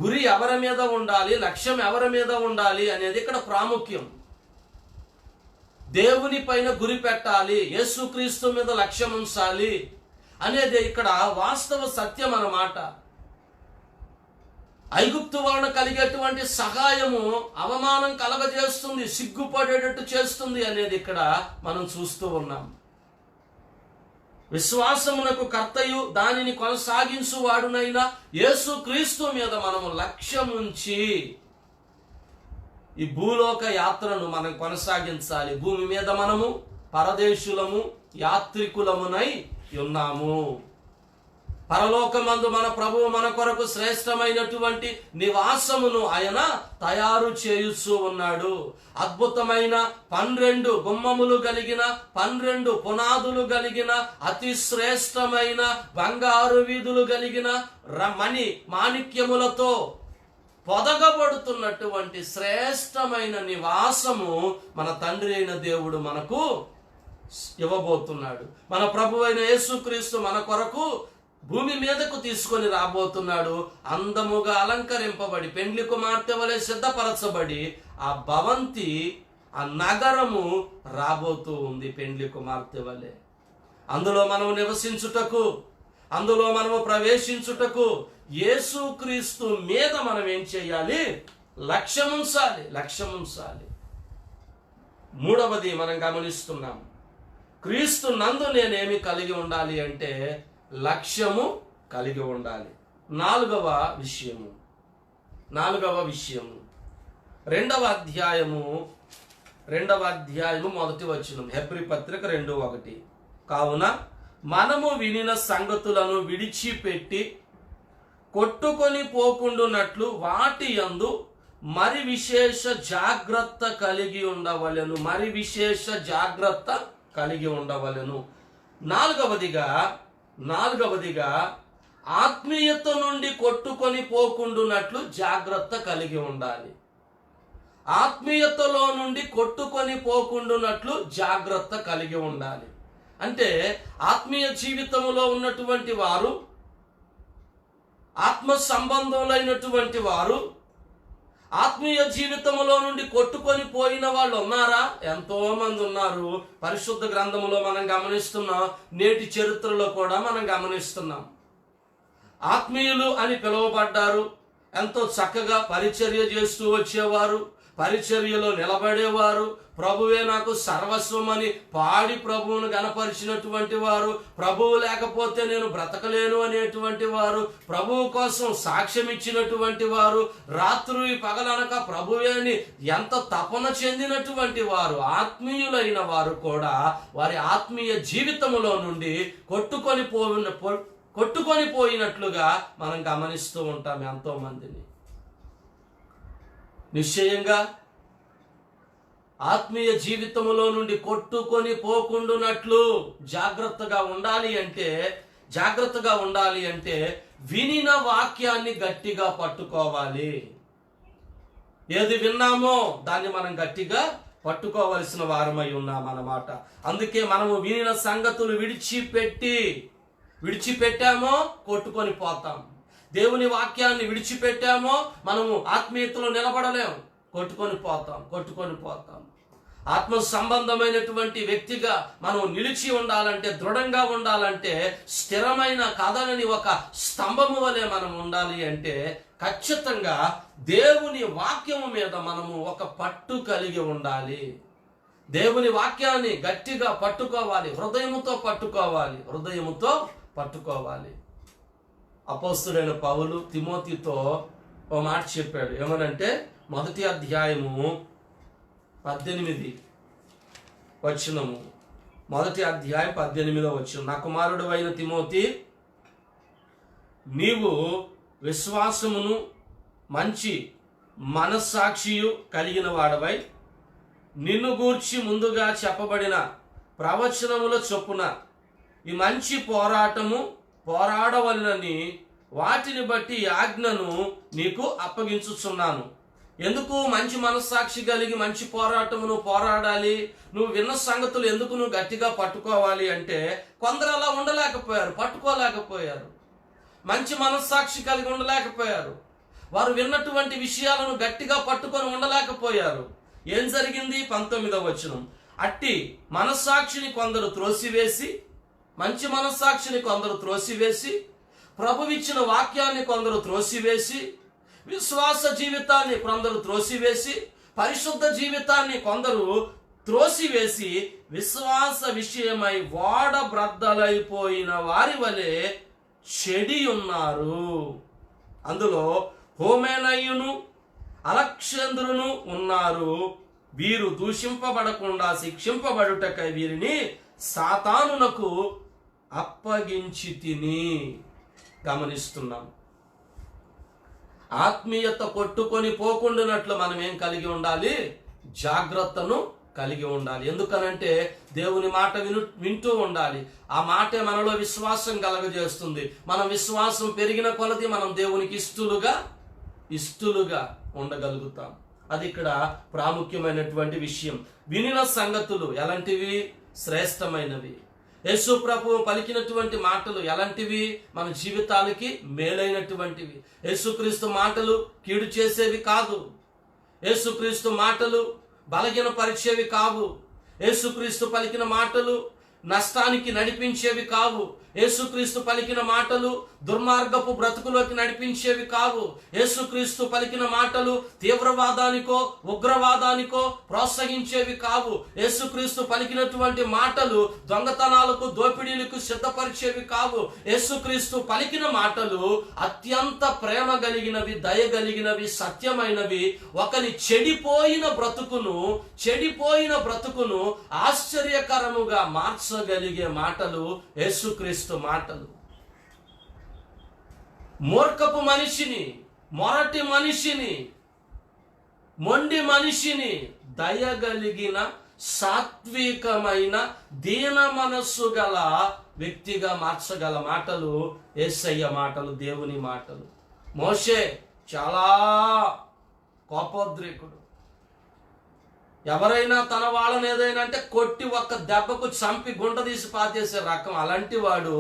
గురి ఎవరి మీద ఉండాలి, లక్ష్యం ఎవరి మీద ఉండాలి అనేది ఇక్కడ ప్రాముఖ్యం. దేవుని పైన గురి పెట్టాలి, యేసుక్రీస్తు మీద లక్ష్యం ఉంచాలి అనేది ఇక్కడ వాస్తవ సత్యం అన్నమాట. ఐగుప్తు వలన కలిగేటువంటి సహాయము అవమానం కలగజేస్తుంది, సిగ్గుపడేటట్టు చేస్తుంది అనేది ఇక్కడ మనం చూస్తూ ఉన్నాం. విశ్వాసమునకు కర్తయు దానిని కొనసాగించువాడునైనా యేసుక్రీస్తు మీద మనము లక్ష్యముంచి ఈ భూలోక యాత్రను మనం కొనసాగించాలి. భూమి మీద మనము పరదేశులము, యాత్రికులమునై ఉన్నాము. పరలోకమందు మన ప్రభువు మన కొరకు శ్రేష్టమైనటువంటి నివాసమును ఆయన తయారు చేయుచూ ఉన్నాడు. అద్భుతమైన 12 గుమ్మములు కలిగిన 12 పునాదులు కలిగిన అతి శ్రేష్టమైన బంగారు వీధులు కలిగిన మణి మాణిక్యములతో పొదగబడుతున్నటువంటి శ్రేష్టమైన నివాసము మన తండ్రి అయిన దేవుడు మనకు ఇవ్వబోతున్నాడు. మన ప్రభు అయిన యేసుక్రీస్తు మన కొరకు భూమి మీదకు తీసుకొని రాబోతున్నాడు. అందముగా అలంకరింపబడి పెండ్లి కుమార్తె వలె సిద్ధపరచబడి ఆ భవంతి, ఆ నగరము రాబోతూ ఉంది పెండ్లి కుమార్తె వలె. అందులో మనము నివసించుటకు, అందులో మనము ప్రవేశించుటకు యేసుక్రీస్తు మీద మనం ఏం చేయాలి? లక్ష్యముంచాలి. మూడవది మనం గమనిస్తున్నాం, క్రీస్తు నందు నేనేమి కలిగి ఉండాలి అంటే లక్ష్యము కలిగి ఉండాలి. నాలుగవ విషయము 2వ అధ్యాయము మొదటి వచనం, హెబ్రీ పత్రిక 2:1. కావున మనము వినిన సంగతులను విడిచిపెట్టి కొట్టుకొని పోకుండునట్లు వాటి యందు మరి విశేష జాగ్రత్త కలిగి ఉండవలెను. నాలుగవదిగా ఆత్మీయత నుండి కొట్టుకొని పోకుండునట్లు జాగ్రత్త కలిగి ఉండాలి. ఆత్మీయతలో నుండి కొట్టుకొని పోకుండునట్లు జాగ్రత్త కలిగి ఉండాలి. అంటే ఆత్మీయ జీవితంలో ఉన్నటువంటి వారు, ఆత్మ సంబంధులైనటువంటి వారు, ఆత్మీయ జీవితంలో నుండి కొట్టుకొని పోయిన వాళ్ళు ఉన్నారా? ఎంతో మంది ఉన్నారు. పరిశుద్ధ గ్రంథములో మనం గమనిస్తున్నాం, నేటి చరిత్రలో కూడా మనం గమనిస్తున్నాం. ఆత్మీయులు అని పిలువబడ్డారు, ఎంతో చక్కగా పరిచర్య చేస్తూ వచ్చేవారు, పరిచర్యలో నిలబడేవారు, ప్రభువే నాకు సర్వస్వం అని పాడి ప్రభువును గణపరిచినటువంటి వారు, ప్రభువు లేకపోతే నేను బ్రతకలేను అనేటువంటి వారు, ప్రభువు కోసం సాక్ష్యం ఇచ్చినటువంటి వారు, రాత్రి పగలనక ప్రభువే అని ఎంత తపన చెందినటువంటి వారు, ఆత్మీయులైన వారు కూడా వారి ఆత్మీయ జీవితంలో నుండి కొట్టుకొని పోయినట్లుగా మనం గమనిస్తూ ఉంటాం ఎంతో మందిని. నిశ్చయంగా ఆత్మీయ జీవితంలో నుండి కొట్టుకొని పోకుండునట్లు జాగ్రత్తగా ఉండాలి అంటే వినిన వాక్యాన్ని గట్టిగా పట్టుకోవాలి. ఏది విన్నామో దాన్ని మనం గట్టిగా పట్టుకోవలసిన వారమై ఉన్నామన్నమాట. అందుకే మనము వినిన సంగతులు విడిచిపెట్టామో కొట్టుకొని పోతాం. దేవుని వాక్యాన్ని విడిచిపెట్టామో మనము ఆత్మీయతలో నిలబడలేము, కొట్టుకొని పోతాం. ఆత్మ సంబంధమైనటువంటి వ్యక్తిగా మనం నిలిచి ఉండాలంటే, దృఢంగా ఉండాలంటే, స్థిరమైన కదలని ఒక స్తంభము వలె మనం ఉండాలి అంటే ఖచ్చితంగా దేవుని వాక్యము మీద మనము ఒక పట్టు కలిగి ఉండాలి. దేవుని వాక్యాన్ని గట్టిగా పట్టుకోవాలి, హృదయముతో పట్టుకోవాలి. అపోస్తుడైన పౌలు తిమోతితో ఓ మాట చెప్పాడు. ఏమనంటే 1 అధ్యాయము 18 వచనము, 1 అధ్యాయం 18వ వచనం. నా కుమారుడు అయిన తిమోతి, నీవు విశ్వాసమును మంచి మనస్సాక్షియు కలిగిన వాడవై నిన్ను గూర్చి ముందుగా చెప్పబడిన ప్రవచనముల చొప్పున ఈ మంచి పోరాటము పోరాడవలనని వాటిని బట్టి ఆజ్ఞను నీకు అప్పగించుచున్నాను. ఎందుకు మంచి మనస్సాక్షి కలిగి మంచి పోరాటమును పోరాడాలి? నువ్వు విన్న సంగతులు ఎందుకు నువ్వు గట్టిగా పట్టుకోవాలి అంటే, కొందరు అలా ఉండలేకపోయారు, పట్టుకోలేకపోయారు, మంచి మనస్సాక్షి కలిగి ఉండలేకపోయారు. వారు విన్నటువంటి విషయాలను గట్టిగా పట్టుకొని ఉండలేకపోయారు. ఏం జరిగింది? 19వ వచనం. అట్టి మనస్సాక్షిని కొందరు త్రోసివేసి, మంచి మనస్సాక్షిని కొందరు త్రోసివేసి, ప్రభువిచ్చిన వాక్యాన్ని కొందరు త్రోసివేసి, విశ్వాస జీవితాన్ని కొందరు త్రోసివేసి, పరిశుద్ధ జీవితాన్ని కొందరు త్రోసివేసి, విశ్వాస విషయమై వాడబ్రద్దలైపోయిన వారి వలె చెడి ఉన్నారు. అందులో హోమేనయ్యును అలక్ష్యంద్రును ఉన్నారు. వీరు దూషింపబడకుండా శిక్షింపబడుటకై వీరిని సాతానునకు అప్పగించి తిని. గమనిస్తున్నాం. ఆత్మీయత కొట్టుకొని పోకుండానట్లు మనం ఏం కలిగి ఉండాలి? జాగ్రత్తను కలిగి ఉండాలి. ఎందుకనంటే దేవుని మాట వింటూ ఉండాలి. ఆ మాటే మనలో విశ్వాసం కలగజేస్తుంది. మనం విశ్వాసం పెరిగిన కొలది మనం దేవునికి ఇష్టలుగా ఉండగలుగుతాం. అది ఇక్కడ ప్రాముఖ్యమైనటువంటి విషయం. వినిన సంగతులు ఎలాంటివి? శ్రేష్టమైనవి. యేసు ప్రభువు పలికినటువంటి మాటలు ఎలాంటివి? మన జీవితాలకి మేలైనటువంటివి. యేసుక్రీస్తు మాటలు కీడు చేసేవి కాదు. యేసుక్రీస్తు మాటలు బలహీనపరిచేవి కావు. యేసుక్రీస్తు పలికిన మాటలు నష్టానికి నడిపించేవి కావు. యేసుక్రీస్తు పలికిన మాటలు దుర్మార్గపు బ్రతుకులోకి నడిపించేవి కావు. యేసుక్రీస్తు పలికిన మాటలు తీవ్రవాదానికో ఉగ్రవాదానికో ప్రోత్సహించేవి కావు. యేసుక్రీస్తు పలికినటువంటి మాటలు దొంగతనాలకు దోపిడీలకు సిద్ధపరిచేవి కావు. యేసుక్రీస్తు పలికిన మాటలు అత్యంత ప్రేమ కలిగినవి, దయ కలిగినవి, సత్యమైనవి. ఒకని చెడిపోయిన బ్రతుకును ఆశ్చర్యకరముగా మార్చగలిగే మాటలు యేసుక్రీస్తు మాటలు. మూర్ఖపు మనిషిని, మొరటి మనిషిని, మొండి మనిషిని దయగలిగిన సాత్వికమైన దీన మనస్సు గల వ్యక్తిగా మార్చగల మాటలు యేసయ్య మాటలు, దేవుని మాటలు. మోషే చాలా కోపోద్రేకుడు. ఎవరైనా తన వాళ్ళని ఏదైనా అంటే కొట్టి ఒక్క దెబ్బకు చంపి గుంట తీసి పాతేసే రకం. అలాంటి వాడు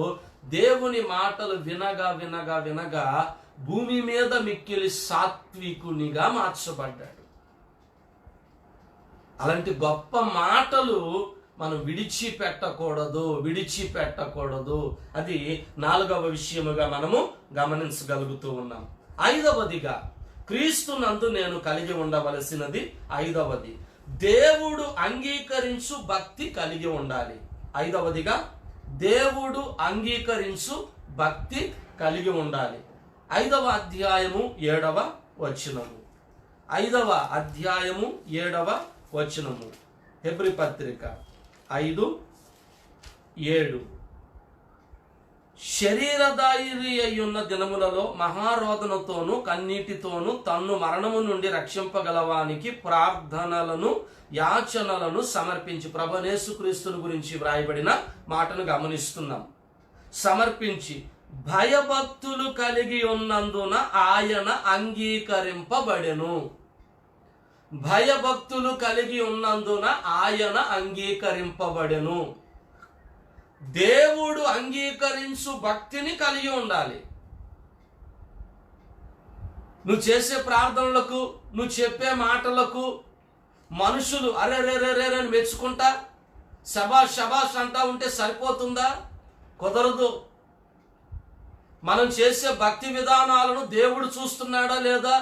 దేవుని మాటలు వినగా భూమి మీద మిక్కిలి సాత్వికునిగా మార్చబడ్డాడు. అలాంటి గొప్ప మాటలు మనం విడిచిపెట్టకూడదు. అది 4వ విషయముగా మనము గమనించగలుగుతూ ఉన్నాం. 5వదిగా క్రీస్తునందు నేను కలిగి ఉండవలసినది 5వది, దేవుడు అంగీకరించు భక్తి కలిగి ఉండాలి. 5వదిగా దేవుడు అంగీకరించు భక్తి కలిగి ఉండాలి. 5వ అధ్యాయము 7వ వచనము. 5వ అధ్యాయము 7వ వచనము. హెబ్రీ పత్రిక 5:7. శరీరదారి అయ్యున్న దినములలో మహారోదనతోను కన్నీటితోను తన్ను మరణము నుండి రక్షింపగలవానికి ప్రార్థనలను యాచనలను సమర్పించి, ప్రభు యేసుక్రీస్తుని గురించి వ్రాయబడిన మాటను గమనిస్తున్నాం. సమర్పించి భయభక్తులు కలిగి ఉన్నందున ఆయన అంగీకరింపబడెను. భయభక్తులు కలిగి ఉన్నందున ఆయన అంగీకరింపబడెను. దేవుడు అంగీకరించు భక్తిని కలిగి ఉండాలి. నువ్వు చేసే ప్రార్థనలకు, నువ్వు చెప్పే మాటలకు మనుషులు అరే అని మెచ్చుకుంటా శబాష్ అంటా ఉంటే సరిపోతుందా? కుదరదు. మనం చేసే భక్తి విధానాలను దేవుడు చూస్తున్నాడా లేదా,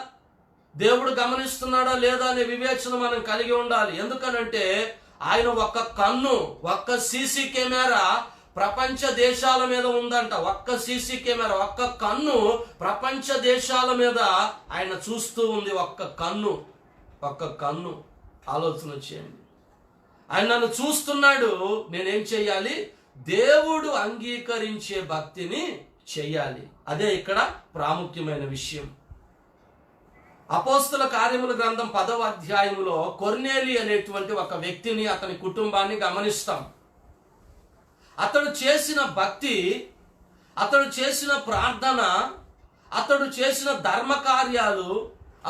దేవుడు గమనిస్తున్నాడా లేదా అనే వివేచన మనం కలిగి ఉండాలి. ఎందుకనంటే ఆయన ఒక్క సీసీ కెమెరా ప్రపంచ దేశాల మీద ఉందంట. ఒక్క సీసీ కెమెరా, ఒక్క కన్ను ప్రపంచ దేశాల మీద ఆయన చూస్తూ ఉంది. ఒక్క కన్ను ఆలోచన చేయండి. ఆయన నన్ను చూస్తున్నాడు. నేనేం చెయ్యాలి? దేవుడు అంగీకరించే భక్తిని చెయ్యాలి. అదే ఇక్కడ ప్రాముఖ్యమైన విషయం. అపోస్తల కార్యముల గ్రంథం 10వ అధ్యాయంలో కొర్నేలి అనేటువంటి ఒక వ్యక్తిని, అతని కుటుంబాన్ని గమనిస్తాం. అతడు చేసిన భక్తి, అతడు చేసిన ప్రార్థన, అతడు చేసిన ధర్మ కార్యాలు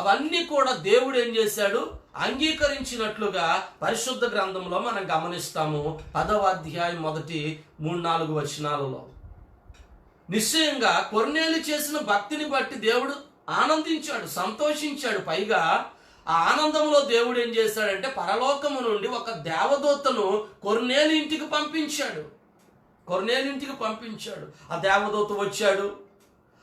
అవన్నీ కూడా దేవుడు ఏం చేశాడు? అంగీకరించినట్లుగా పరిశుద్ధ గ్రంథంలో మనం గమనిస్తాము. 10వ అధ్యాయం మొదటి 3-4 వచనాలలో. నిశ్చయంగా కొర్నేలి చేసిన భక్తిని బట్టి దేవుడు ఆనందించాడు, సంతోషించాడు. పైగా ఆ ఆనందంలో దేవుడు ఏం చేశాడంటే పరలోకము నుండి ఒక దేవదూతను కొర్నేలి ఇంటికి పంపించాడు. ఆ దేవదూత వచ్చాడు.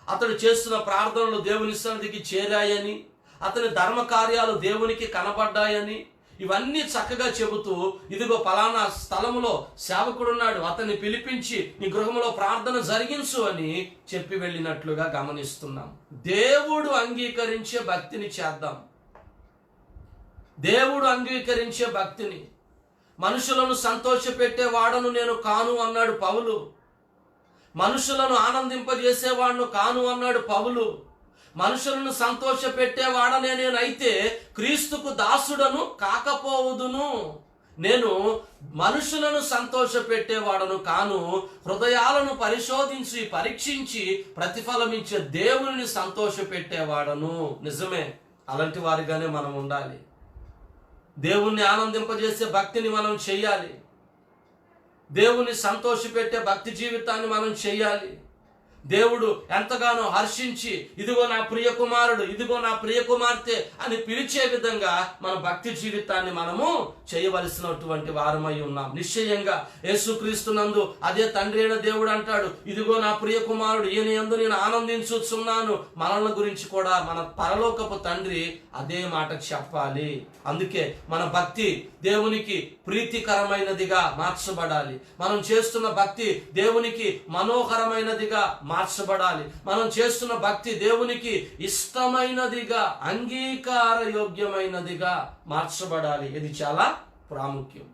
అతడు చేస్తున్న ప్రార్థనలు దేవుని సన్నిధికి చేరాయని, అతని ధర్మ కార్యాలు దేవునికి కనబడ్డాయని, ఇవన్నీ చక్కగా చెబుతూ, ఇదిగో పలానా స్థలములో సేవకుడున్నాడు, అతన్ని పిలిపించి నీ గృహంలో ప్రార్థన జరిగించు అని చెప్పి వెళ్ళినట్లుగా గమనిస్తున్నాం. దేవుడు అంగీకరించే భక్తిని చేద్దాం. దేవుడు అంగీకరించే భక్తిని. మనుషులను సంతోషపెట్టేవాడను నేను కాను అన్నాడు పౌలు. మనుషులను ఆనందింపజేసేవాడును కాను అన్నాడు పౌలు. మనుషులను సంతోషపెట్టేవాడనే నేనైతే క్రీస్తుకు దాసుడను కాకపోవుదును. నేను మనుషులను సంతోషపెట్టేవాడను కాను, హృదయాలను పరిశోధించి పరీక్షించి ప్రతిఫలమిచ్చే దేవుని సంతోషపెట్టేవాడను. నిజమే, అలాంటి వారిగానే మనం ఉండాలి. దేవుణ్ణి ఆనందింపజేసే భక్తిని మనం చెయ్యాలి. దేవుని సంతోషపెట్టే భక్తి జీవితాన్ని మనం చెయ్యాలి. దేవుడు ఎంతగానో హర్షించి ఇదిగో నా ప్రియ కుమారుడు, ఇదిగో నా ప్రియ కుమార్తె అని పిలిచే విధంగా మన భక్తి జీవితాన్ని మనము చేయవలసినటువంటి వారమై ఉన్నాం. నిశ్చయంగా యేసుక్రీస్తునందు అదే తండ్రి అయిన దేవుడు అంటాడు, ఇదిగో నా ప్రియ కుమారుడు, ఈయన యందు నేను ఆనందించుచున్నాను. మనల్ని గురించి కూడా మన పరలోకపు తండ్రి అదే మాట చెప్పాలి. అందుకే మన భక్తి దేవునికి ప్రీతికరమైనదిగా మార్చబడాలి. మనం చేస్తున్న భక్తి దేవునికి మనోహరమైనదిగా మార్చబడాలి. మనం చేస్తున్న భక్తి దేవునికి ఇష్టమైనదిగా, అంగీకార యోగ్యమైనదిగా మార్చబడాలి. ఇది చాలా ప్రాముఖ్యం.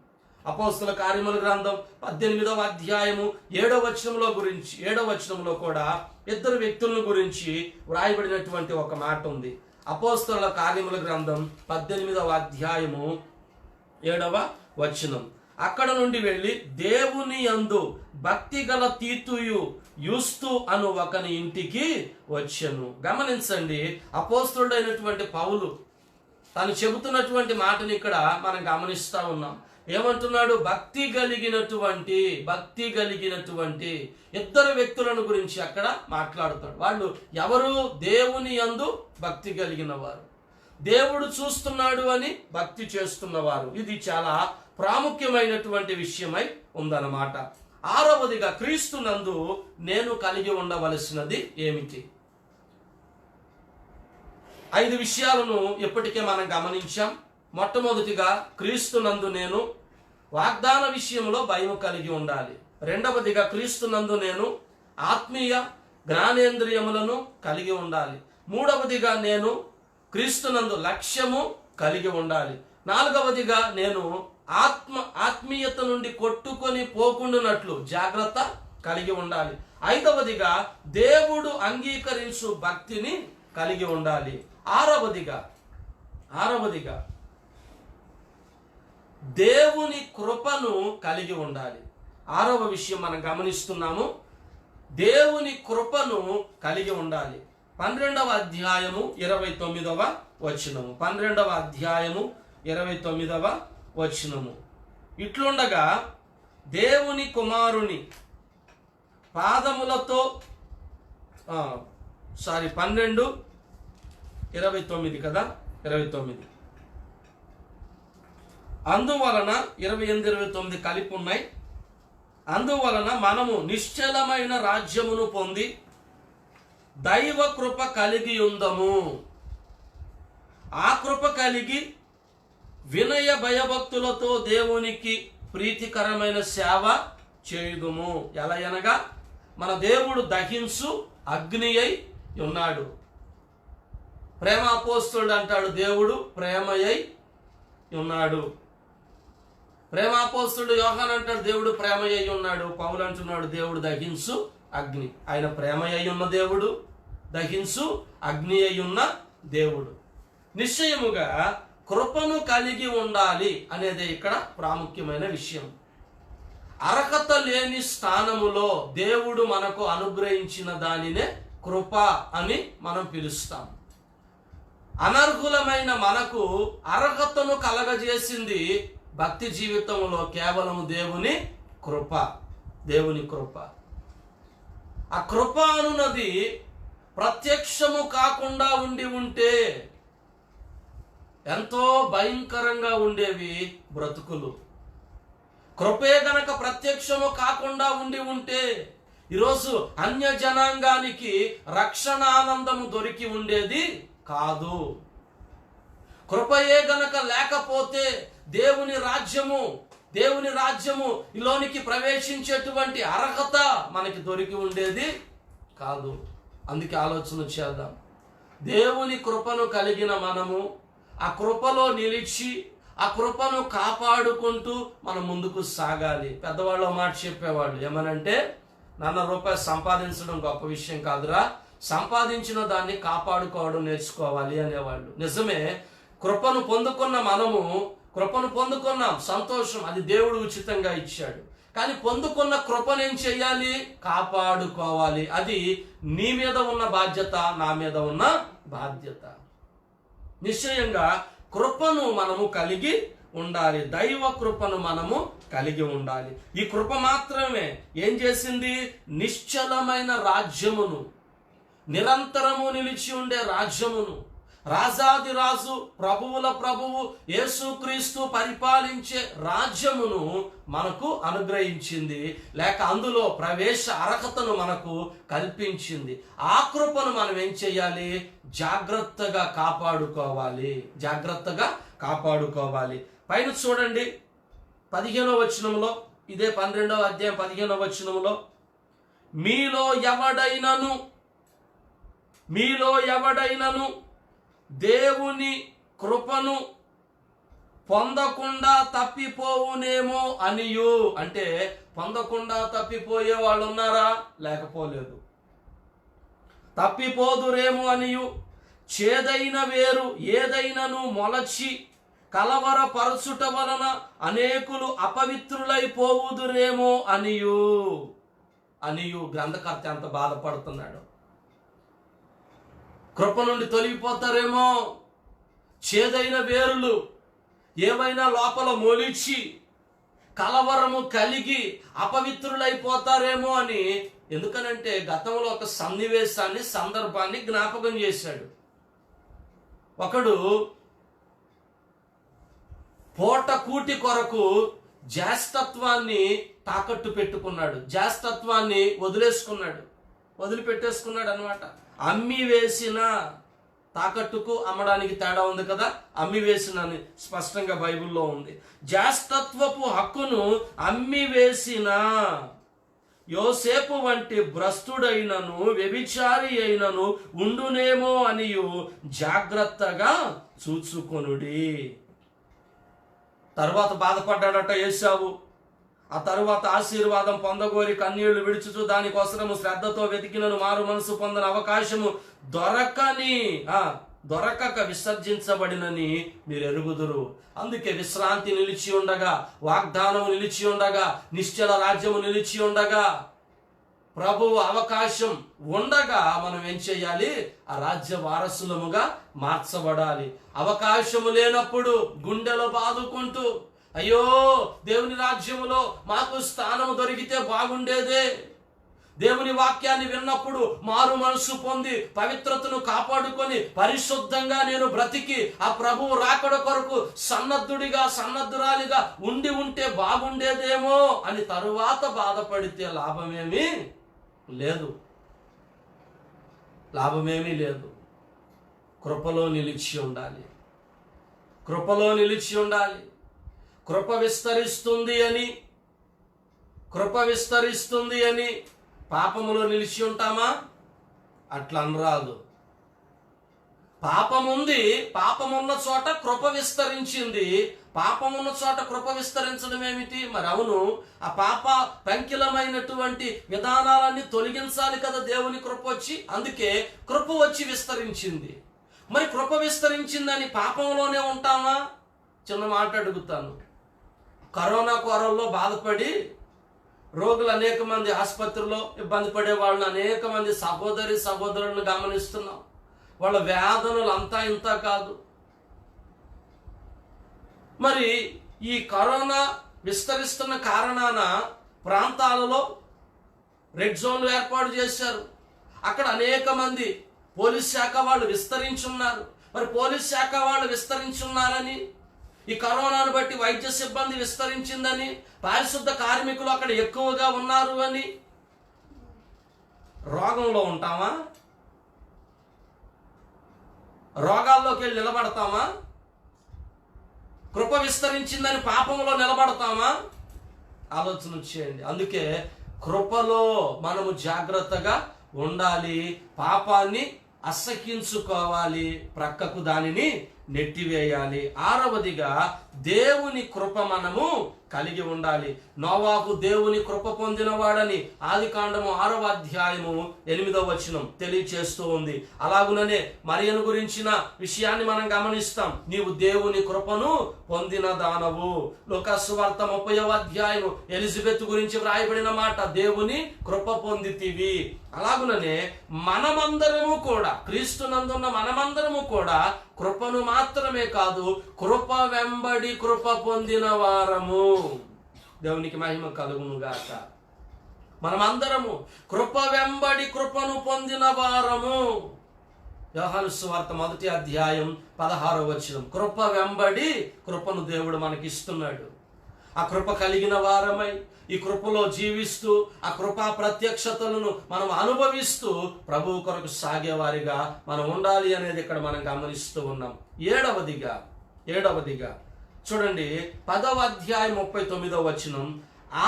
అపోస్తల కార్యముల గ్రంథం 18వ అధ్యాయము 7వ వచనంలో కూడా ఇద్దరు వ్యక్తులను గురించి వ్రాయబడినటువంటి ఒక మాట ఉంది. అపోస్తల కార్యముల గ్రంథం 18వ అధ్యాయము 7వ వచనం. అక్కడ నుండి వెళ్ళి దేవుని యందు భక్తి గల తీతుయు యూస్తు అను ఒకని ఇంటికి వచ్చెను. గమనించండి, అపోస్తలుడైనటువంటి పౌలు తను చెబుతున్నటువంటి మాటని ఇక్కడ మనం గమనిస్తా ఉన్నాం. ఏమంటున్నాడు? భక్తి కలిగినటువంటి ఇద్దరు వ్యక్తులను గురించి అక్కడ మాట్లాడుతాడు. వాళ్ళు ఎవరు? దేవుని యందు భక్తి కలిగిన వారు, దేవుడు చూస్తున్నాడు అని భక్తి చేస్తున్నవారు. ఇది చాలా ప్రాముఖ్యమైనటువంటి విషయమై ఉందన్నమాట. 6వదిగా క్రీస్తునందు నేను కలిగి ఉండవలసినది ఏమిటి? 5 విషయాలను ఇప్పటికే మనం గమనించాం. మొట్టమొదటిగా క్రీస్తునందు నేను వాగ్దాన విషయంలో భయం కలిగి ఉండాలి. 2వదిగా క్రీస్తునందు నేను ఆత్మీయ జ్ఞానేంద్రియములను కలిగి ఉండాలి. 3వదిగా నేను క్రీస్తునందు లక్ష్యము కలిగి ఉండాలి. 4వదిగా నేను ఆత్మీయత నుండి కొట్టుకొని పోకుండానట్లు జాగ్రత్త కలిగి ఉండాలి. 5వదిగా దేవుడు అంగీకరించు భక్తిని కలిగి ఉండాలి. 6వదిగా దేవుని కృపను కలిగి ఉండాలి. 6వ విషయం మనం గమనిస్తున్నాము, దేవుని కృపను కలిగి ఉండాలి. 12వ అధ్యాయము 29వ వచనము. 12వ అధ్యాయము 29వ వచనము. ఇట్లుండగా దేవుని కుమారుని పాదములతో 12:29 కదా, 29. అందువలన 28-29 కలిపి ఉన్నాయి. అందువలన మనము నిశ్చలమైన రాజ్యమును పొంది దైవ కృప కలిగి ఉందము. ఆ కృప కలిగి వినయ భయభక్తులతో దేవునికి ప్రీతికరమైన సేవ చేయుదుము. ఎలా అనగా మన దేవుడు దహించు అగ్ని అయి ఉన్నాడు. ప్రేమ అపోస్తలుడు అంటాడు దేవుడు ప్రేమయై ఉన్నాడు. ప్రేమ అపోస్తలుడు యోహాను అంటాడు దేవుడు ప్రేమయై ఉన్నాడు. పౌలు అంటున్నాడు దేవుడు దహించు అగ్ని. ఆయన ప్రేమయై ఉన్న దేవుడు, దహించు అగ్ని అయి ఉన్న దేవుడు. నిశ్చయముగా కృపను కలిగి ఉండాలి అనేది ఇక్కడ ప్రాముఖ్యమైన విషయం. అర్హత లేని స్థానములో దేవుడు మనకు అనుగ్రహించిన దానినే కృప అని మనం పిలుస్తాం. అనర్హులమైన మనకు అర్హతను కలగజేసింది భక్తి జీవితంలో కేవలం దేవుని కృప. దేవుని కృప. ఆ కృప అనున్నది ప్రత్యక్షము కాకుండా ఉంటే ఎంతో భయంకరంగా ఉండేవి బ్రతుకులు. కృపే గనక ప్రత్యక్షము కాకుండా ఉంటే ఈరోజు అన్య జనాంగానికి రక్షణ ఆనందము దొరికి ఉండేది కాదు. కృపయే గనక లేకపోతే దేవుని రాజ్యము ఇలోనికి ప్రవేశించేటువంటి అర్హత మనకి దొరికి ఉండేది కాదు. అందుకే ఆలోచన చేద్దాం. దేవుని కృపను కలిగిన మనము ఆ కృపలో నిలిచి ఆ కృపను కాపాడుకుంటూ మనం ముందుకు సాగాలి. పెద్దవాళ్ళు మాట చెప్పేవాళ్ళు ఏమనంటే, ₹100 సంపాదించడం గొప్ప విషయం కాదురా, సంపాదించిన దాన్ని కాపాడుకోవడం నేర్చుకోవాలి అనేవాళ్ళు. నిజమే, కృపను పొందుకున్నాం, సంతోషం, అది దేవుడు ఉచితంగా ఇచ్చాడు. కానీ పొందుకున్న కృపను ఏం చేయాలి? కాపాడుకోవాలి. అది నీ మీద ఉన్న బాధ్యత, నా మీద ఉన్న బాధ్యత. నిశ్చయంగా కృపను మనము కలిగి ఉండాలి. దైవ కృపను మనము కలిగి ఉండాలి. ఈ కృప మాత్రమే ఏం చేసింది? నిశ్చలమైన రాజ్యమును, నిరంతరము నిలిచి ఉండే రాజ్యమును, రాజాది రాజు, ప్రభువుల ప్రభువు యేసుక్రీస్తు పరిపాలించే రాజ్యమును మనకు అనుగ్రహించింది. లేక అందులో ప్రవేశ అర్హతను మనకు కల్పించింది. ఆ కృపను మనం ఏం చేయాలి? జాగ్రత్తగా కాపాడుకోవాలి. పైన చూడండి 15వ వచనంలో, ఇదే 12వ అధ్యాయం 15వ వచనంలో, మీలో ఎవడైనను దేవుని కృపను పొందకుండా తప్పిపోవునేమో అనియు. అంటే పొందకుండా తప్పిపోయే వాళ్ళు ఉన్నారా? లేకపోలేదు. తప్పిపోదురేమో అనియు, చేదైన వేరు ఏదైనను మొలచి కలవరపరచుట వలన అనేకులు అపవిత్రులైపోవుదురేమో అనియు గ్రంథకర్త ఎంత బాధపడుతున్నాడు. కృప నుండి తొలగిపోతారేమో, చేదైన వేరులు ఏమైనా లోపల మొలిచి కలవరము కలిగి అపవిత్రులైపోతారేమో అని. ఎందుకనంటే గతంలో ఒక సందర్భాన్ని జ్ఞాపకం చేశాడు. ఒకడు పూట కూటి కొరకు జ్యేష్ఠత్వాన్ని తాకట్టు పెట్టుకున్నాడు. జ్యేష్ఠత్వాన్ని వదిలిపెట్టేసుకున్నాడు అనమాట. అమ్మి వేసిన, తాకట్టుకు అమ్మడానికి తేడా ఉంది కదా, అమ్మి వేసిన అని స్పష్టంగా బైబిల్లో ఉంది. జ్యేష్ఠత్వపు హక్కును అమ్మి వేసిన యోసేపు వంటి భ్రష్టుడైనను వ్యభిచారి అయినను ఉండునేమో అనియు జాగ్రత్తగా చూచుకొనుడి. తరువాత బాధపడ్డాడట ఏశావు. ఆ తరువాత ఆశీర్వాదం పొందగోరి కన్నీళ్లు విడుచుచు దానికోసము శ్రద్ధతో వెతికినను మారు మనసు పొందని అవకాశము దొరకక విసర్జించబడినని మీరు ఎరుగుదురు. అందుకే విశ్రాంతి నిలిచి ఉండగా, వాగ్దానము నిలిచి ఉండగా, నిశ్చల రాజ్యము నిలిచి ఉండగా, ప్రభువు అవకాశం ఉండగా మనం ఏం చేయాలి? ఆ రాజ్య వారసులముగా మార్చబడాలి. అవకాశము లేనప్పుడు గుండెలో బాదుకుంటూ, అయ్యో దేవుని రాజ్యములో మాకు స్థానము దొరికితే బాగుండేదే, దేవుని వాక్యాన్ని విన్నప్పుడు మారు మనసు పొంది పవిత్రతను కాపాడుకొని పరిశుద్ధంగా నేను బ్రతికి ఆ ప్రభువు రాకడ కొరకు సన్నద్ధురాలిగా ఉంటే బాగుండేదేమో అని తరువాత బాధపడితే లాభమేమీ లేదు. కృపలో నిలిచి ఉండాలి. కృపలో నిలిచి ఉండాలి. కృప విస్తరిస్తుంది అని పాపములో నిలిచి ఉంటామా? అట్లా అనరాదు. పాపమున్న చోట కృప విస్తరించింది. పాపమున్న చోట కృప విస్తరించడం ఏమిటి? మరి అవును, ఆ పాప పంకిలమైనటువంటి విధానాలన్నీ తొలగించాలి కదా దేవుని కృప వచ్చి. అందుకే కృప వచ్చి విస్తరించింది. మరి కృప విస్తరించిందని పాపంలోనే ఉంటామా? చిన్న మాట అడుగుతాను. కరోనా కోరల్లో బాధపడి రోగులు అనేక మంది ఆసుపత్రిలో ఇబ్బంది పడే వాళ్ళని అనేక మంది సహోదరులను గమనిస్తున్నాం. వాళ్ళ వేదనలు అంతా ఇంత కాదు. మరి ఈ కరోనా విస్తరిస్తున్న కారణాన ప్రాంతాలలో రెడ్ జోన్లు ఏర్పాటు చేశారు. అక్కడ అనేక మంది పోలీస్ శాఖ వాళ్ళు విస్తరించున్నారు. మరి పోలీస్ శాఖ వాళ్ళు విస్తరించున్నారని, ఈ కరోనాను బట్టి వైద్య సిబ్బంది విస్తరించిందని, పారిశుద్ధ కార్మికులు అక్కడ ఎక్కువగా ఉన్నారు అని రోగంలో ఉంటామా? రోగాల్లోకి వెళ్ళి నిలబడతామా? కృప విస్తరించిందని పాపంలో నిలబడతామా? ఆలోచన చేయండి. అందుకే కృపలో మనము జాగ్రత్తగా ఉండాలి. పాపాన్ని అసహించుకోవాలి, ప్రక్కకు దానిని నెట్టివేయాలి. ఆరవదిగా దేవుని కృప మనము కలిగి ఉండాలి. నోవాహు దేవుని కృప పొందినవాడని ఆదికాండము 6వ అధ్యాయము 8వ వచనం తెలియచేస్తూ ఉంది. అలాగుననే మరియను గురించిన విషయాన్ని మనం గమనిస్తాం. నీవు దేవుని కృపను పొందిన దానవు. లూకాసు వార్త 30వ అధ్యాయము ఎలిజబెత్ గురించి వ్రాయబడిన మాట, దేవుని కృప పొందితివి. అలాగుననే మనమందరము కూడా, క్రీస్తునందున్న మనమందరము కూడా కృపను మాత్రమే కాదు, కృప వెంబడి కృప పొందిన వారము. దేవునికి మహిమ కలుగును గాక. మనమందరము కృప వెంబడి కృపను పొందిన వారము. యోహాను సువార్త 1వ అధ్యాయం 16వ వచనం. కృప వెంబడి కృపను దేవుడు మనకి ఇస్తున్నాడు. ఆ కృప కలిగిన వారమై ఈ కృపలో జీవిస్తూ ఆ కృపా ప్రత్యక్షతలను మనం అనుభవిస్తూ ప్రభువు కొరకు సాగేవారిగా మనం ఉండాలి అనేది ఇక్కడ మనం గమనిస్తూ ఉన్నాం. ఏడవదిగా చూడండి, 10వ అధ్యాయం 39వ వచనం.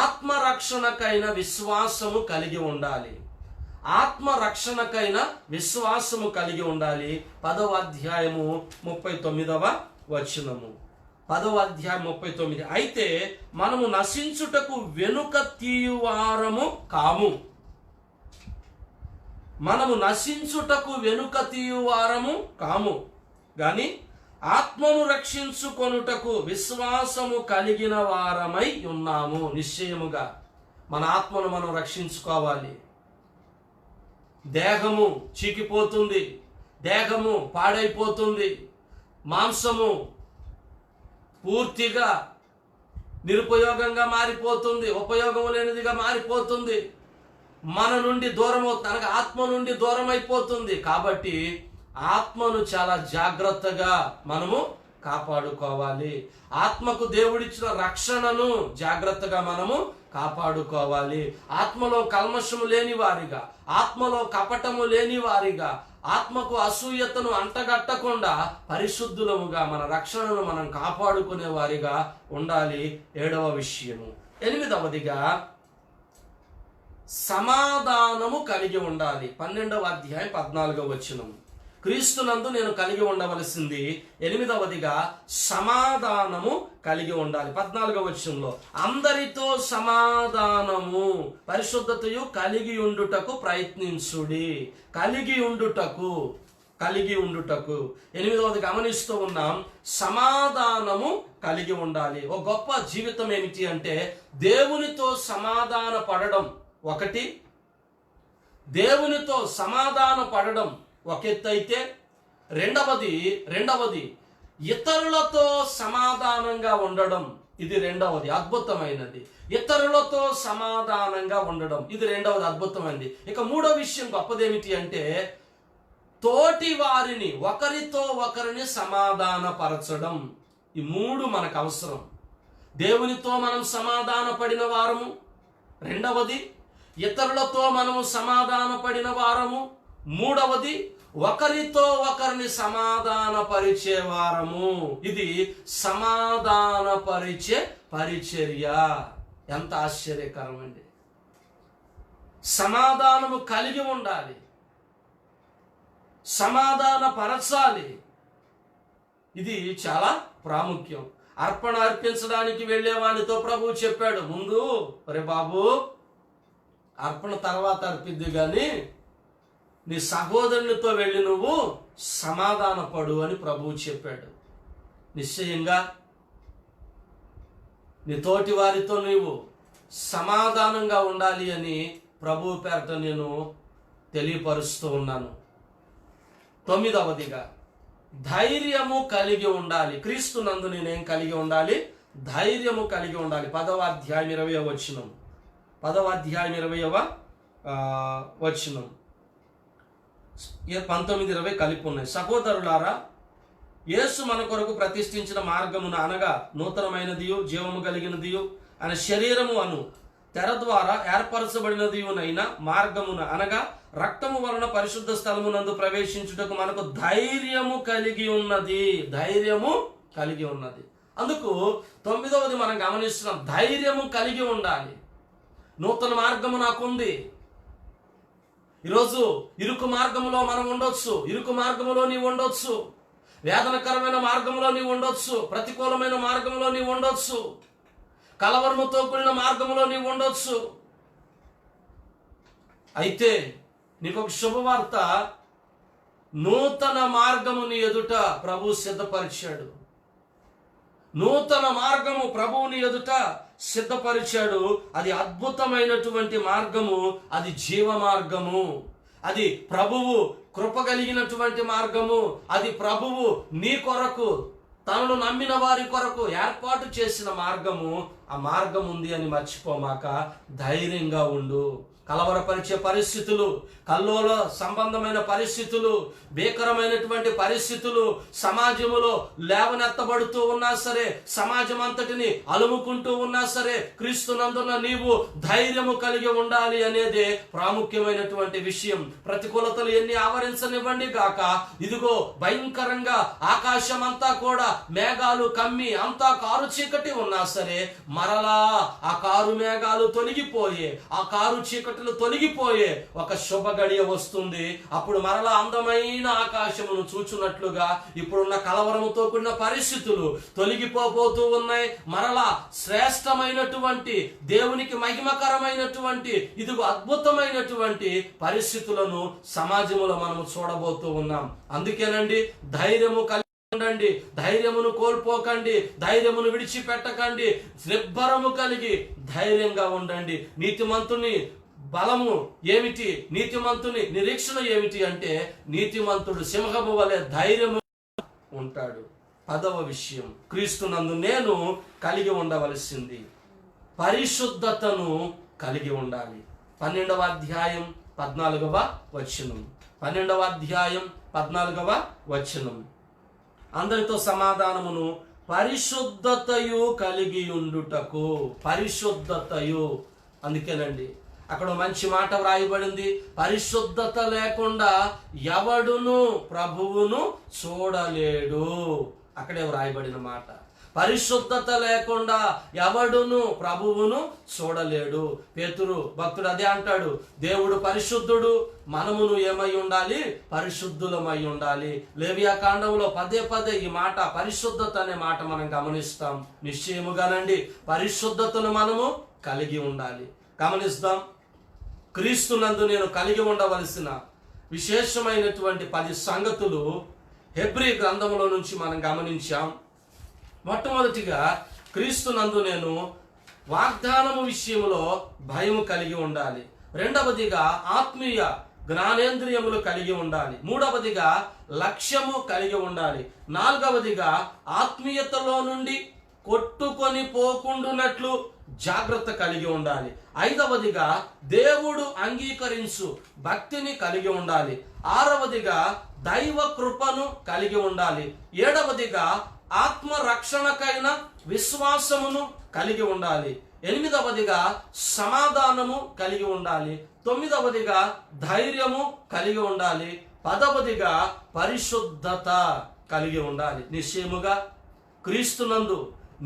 ఆత్మరక్షణకైన విశ్వాసము కలిగి ఉండాలి. ఆత్మరక్షణకైన విశ్వాసము కలిగి ఉండాలి. 10వ అధ్యాయము 39వ వచనము. 10వ అధ్యాయం 39. అయితే మనము నశించుటకు వెనుక తీయువారము కాము. మనము నశించుటకు వెనుక తీయువారము కాము గాని ఆత్మను రక్షించుకొనుటకు విశ్వాసము కలిగిన వారమై ఉన్నాము. నిశ్చయముగా మన ఆత్మను మనం రక్షించుకోవాలి. దేహము చీకిపోతుంది, దేహము పాడైపోతుంది, మాంసము పూర్తిగా నిరుపయోగంగా మారిపోతుంది, ఉపయోగం లేనిదిగా మారిపోతుంది, మన నుండి దూరం అవుతుంది, ఆత్మ నుండి దూరం అయిపోతుంది. కాబట్టి ఆత్మను చాలా జాగ్రత్తగా మనము కాపాడుకోవాలి. ఆత్మకు దేవుడిచ్చిన రక్షణను జాగ్రత్తగా మనము కాపాడుకోవాలి. ఆత్మలో కల్మషము లేని వారిగా, ఆత్మలో కపటము లేని వారిగా, ఆత్మకు అసూయతను అంటగట్టకుండా పరిశుద్ధులముగా మన రక్షణను మనం కాపాడుకునే వారిగా ఉండాలి. 7వ విషయము. 8వదిగా సమాధానము కలిగి ఉండాలి. 12వ అధ్యాయం 14వ వచనం. క్రీస్తునందు నేను కలిగి ఉండవలసింది 8వదిగా సమాధానము కలిగి ఉండాలి. 14వ వచనంలో అందరితో సమాధానము పరిశుద్ధతయు కలిగి ఉండుటకు ప్రయత్నించుడి. కలిగి ఉండుటకు 8వది గమనిస్తూ ఉన్నాం. సమాధానము కలిగి ఉండాలి. ఒక గొప్ప జీవితం ఏమిటి అంటే దేవునితో సమాధాన పడడం ఒకటి. దేవునితో సమాధాన పడడం ఒక ఎత్తు అయితే, రెండవది ఇతరులతో సమాధానంగా ఉండడం, ఇది రెండవది అద్భుతమైనది. ఇతరులతో సమాధానంగా ఉండడం, ఇది రెండవది అద్భుతమైనది. ఇక 3వ విషయం గొప్పదేమిటి అంటే తోటి వారిని, ఒకరితో ఒకరిని సమాధానపరచడం. ఈ 3 మనకు అవసరం. దేవునితో మనం సమాధాన పడిన వారము, రెండవది ఇతరులతో మనము సమాధాన పడిన వారము, మూడవది ఒకరితో ఒకరిని సమాధానపరిచే వారము. ఇది సమాధానపరిచే పరిచర్య. ఎంత ఆశ్చర్యకరం అండి. సమాధానము కలిగి ఉండాలి, సమాధానపరచాలి. ఇది చాలా ప్రాముఖ్యం. అర్పణ అర్పించడానికి వెళ్ళే వానితో ప్రభువు చెప్పాడు, ముందు ఒరే బాబు, అర్పణ తర్వాత అర్పిద్ది కానీ నీ సహోదరునితో వెళ్ళి నువ్వు సమాధానపడు అని ప్రభువు చెప్పాడు. నిశ్చయంగా నీ తోటి వారితో నీవు సమాధానంగా ఉండాలి అని ప్రభువు పేరట నేను తెలియపరుస్తూ ఉన్నాను. 9వదిగా ధైర్యము కలిగి ఉండాలి. క్రీస్తునందు నేనేం కలిగి ఉండాలి? ధైర్యము కలిగి ఉండాలి. 10వ అధ్యాయం 20వ వచనం. 10వ అధ్యాయం 20వ వచనం 19-20 కలిపి ఉన్నాయి. సహోదరులారా, యేసు మన కొరకు ప్రతిష్ఠించిన మార్గమును అనగా నూతనమైనదియు జీవము కలిగినదియు ఆయన శరీరము అను తెర ద్వారా ఏర్పరచబడినదియునైన మార్గమున అనగా రక్తము వలన పరిశుద్ధ స్థలమునందు ప్రవేశించుటకు మనకు ధైర్యము కలిగి ఉన్నది. ధైర్యము కలిగి ఉన్నది. అందుకు 9వది మనం గమనిస్తున్నాం, ధైర్యము కలిగి ఉండాలి. నూతన మార్గము నాకుంది. ఈరోజు ఇరుకు మార్గములో మనం ఉండొచ్చు, ఇరుకు మార్గములో నీవు ఉండొచ్చు, వేదనకరమైన మార్గంలో నీవు ఉండొచ్చు, ప్రతికూలమైన మార్గంలో నీవు ఉండొచ్చు, కలవరముతో కూడిన మార్గంలో నీవు ఉండొచ్చు. అయితే నీకు ఒక శుభవార్త, నూతన మార్గము నీ ఎదుట ప్రభు సిద్ధపరిచాడు. నూతన మార్గము ప్రభువుని ఎదుట సిద్ధపరిచాడు. అది అద్భుతమైనటువంటి మార్గము, అది జీవ మార్గము, అది ప్రభువు కృప కలిగినటువంటి మార్గము, అది ప్రభువు నీ కొరకు తనను నమ్మిన వారి కొరకు ఏర్పాటు చేసిన మార్గము. ఆ మార్గం ఉంది అని మర్చిపోమాక ధైర్యంగా ఉండు. కలవరపరిచే పరిస్థితులు, కల్లోల సంబంధమైన పరిస్థితులు, భీకరమైనటువంటి పరిస్థితులు సమాజములో లేవనెత్తబడుతూ ఉన్నా సరే, సమాజం అంతటిని అలుముకుంటూ ఉన్నా సరే, క్రీస్తునందున్న నీవు ధైర్యము కలిగి ఉండాలి అనేది ప్రాముఖ్యమైనటువంటి విషయం. ప్రతికూలతలు ఎన్ని ఆవరించనివ్వండి గాక, ఇదిగో భయంకరంగా ఆకాశం అంతా కూడా మేఘాలు కమ్మి అంతా కారు చీకటి ఉన్నా సరే, మరలా ఆ కారు మేఘాలు తొలగిపోయే, ఆ కారు చీకటి తొలగిపోయే ఒక శుభ గడియ వస్తుంది. అప్పుడు మరలా అందమైన ఆకాశమును చూచున్నట్లుగా ఇప్పుడున్న కలవరముతో కూడిన పరిస్థితులు తొలగిపోతూ ఉన్నాయి. మరలా శ్రేష్టమైనటువంటి దేవునికి మహిమకరమైనటువంటి ఇదిగో అద్భుతమైనటువంటి పరిస్థితులను సమాజంలో మనము చూడబోతూ ఉన్నాం. అందుకేనండి ధైర్యము ఉండండి, ధైర్యమును కోల్పోకండి, ధైర్యమును విడిచిపెట్టకండి, నిబ్బరము కలిగి ధైర్యంగా ఉండండి. నీతిమంతుని బలము ఏమిటి? నీతిమంతుని నిరీక్షణ ఏమిటి అంటే, నీతిమంతుడు సింహము వలె ధైర్యము ఉంటాడు. 10వ విషయం, క్రీస్తునందు నేను కలిగి ఉండవలసింది పరిశుద్ధతను కలిగి ఉండాలి. 12వ అధ్యాయం 14వ వచనం. 12వ అధ్యాయం 14వ వచనం. అందరితో సమాధానమును పరిశుద్ధతయు కలిగి ఉండుటకు. పరిశుద్ధతయు. అందుకేనండి అక్కడ మంచి మాట వ్రాయబడింది, పరిశుద్ధత లేకుండా ఎవడును ప్రభువును చూడలేడు. అక్కడే వ్రాయబడిన మాట, పరిశుద్ధత లేకుండా ఎవడును ప్రభువును చూడలేడు. పేతురు భక్తుడు అదే అంటాడు, దేవుడు పరిశుద్ధుడు, మనమును ఏమై ఉండాలి? పరిశుద్ధులమై ఉండాలి. లేవియా కాండంలో పదే పదే ఈ మాట పరిశుద్ధత అనే మాట మనం గమనిస్తాం. నిశ్చయముగానండి పరిశుద్ధతను మనము కలిగి ఉండాలి. గమనిస్తాం, క్రీస్తునందు నేను కలిగి ఉండవలసిన విశేషమైనటువంటి 10 సంగతులు హెబ్రీ గ్రంథంలో నుంచి మనం గమనించాం. మొట్టమొదటిగా క్రీస్తునందు నేను వాగ్దానము విషయంలో భయము కలిగి ఉండాలి. రెండవదిగా ఆత్మీయ జ్ఞానేంద్రియములు కలిగి ఉండాలి. మూడవదిగా లక్ష్యము కలిగి ఉండాలి. నాలుగవదిగా ఆత్మీయతలో నుండి కొట్టుకొని పోకుండునట్లు జాగ్రత్త కలిగి ఉండాలి. ఐదవదిగా దేవుడు అంగీకరించు భక్తిని కలిగి ఉండాలి. ఆరవదిగా దైవ కృపను కలిగి ఉండాలి. ఏడవదిగా ఆత్మరక్షణకైన విశ్వాసమును కలిగి ఉండాలి. ఎనిమిదవదిగా సమాధానము కలిగి ఉండాలి. తొమ్మిదవదిగా ధైర్యము కలిగి ఉండాలి. పదవదిగా పరిశుద్ధత కలిగి ఉండాలి. నిశ్చయముగా క్రీస్తునందు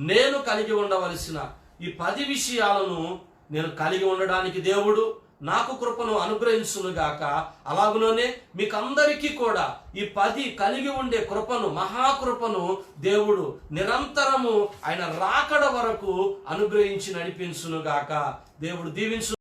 నేను కలిగి ఉండవలసిన ఈ 10 విషయాలను నేను కలిగి ఉండడానికి దేవుడు నాకు కృపను అనుగ్రహించునుగాక. అలాగుననే మీకందరికీ కూడా ఈ 10 కలిగి ఉండే కృపను, మహాకృపను దేవుడు నిరంతరము ఆయన రాకడ వరకు అనుగ్రహించి నడిపించునుగాక. దేవుడు దీవించు.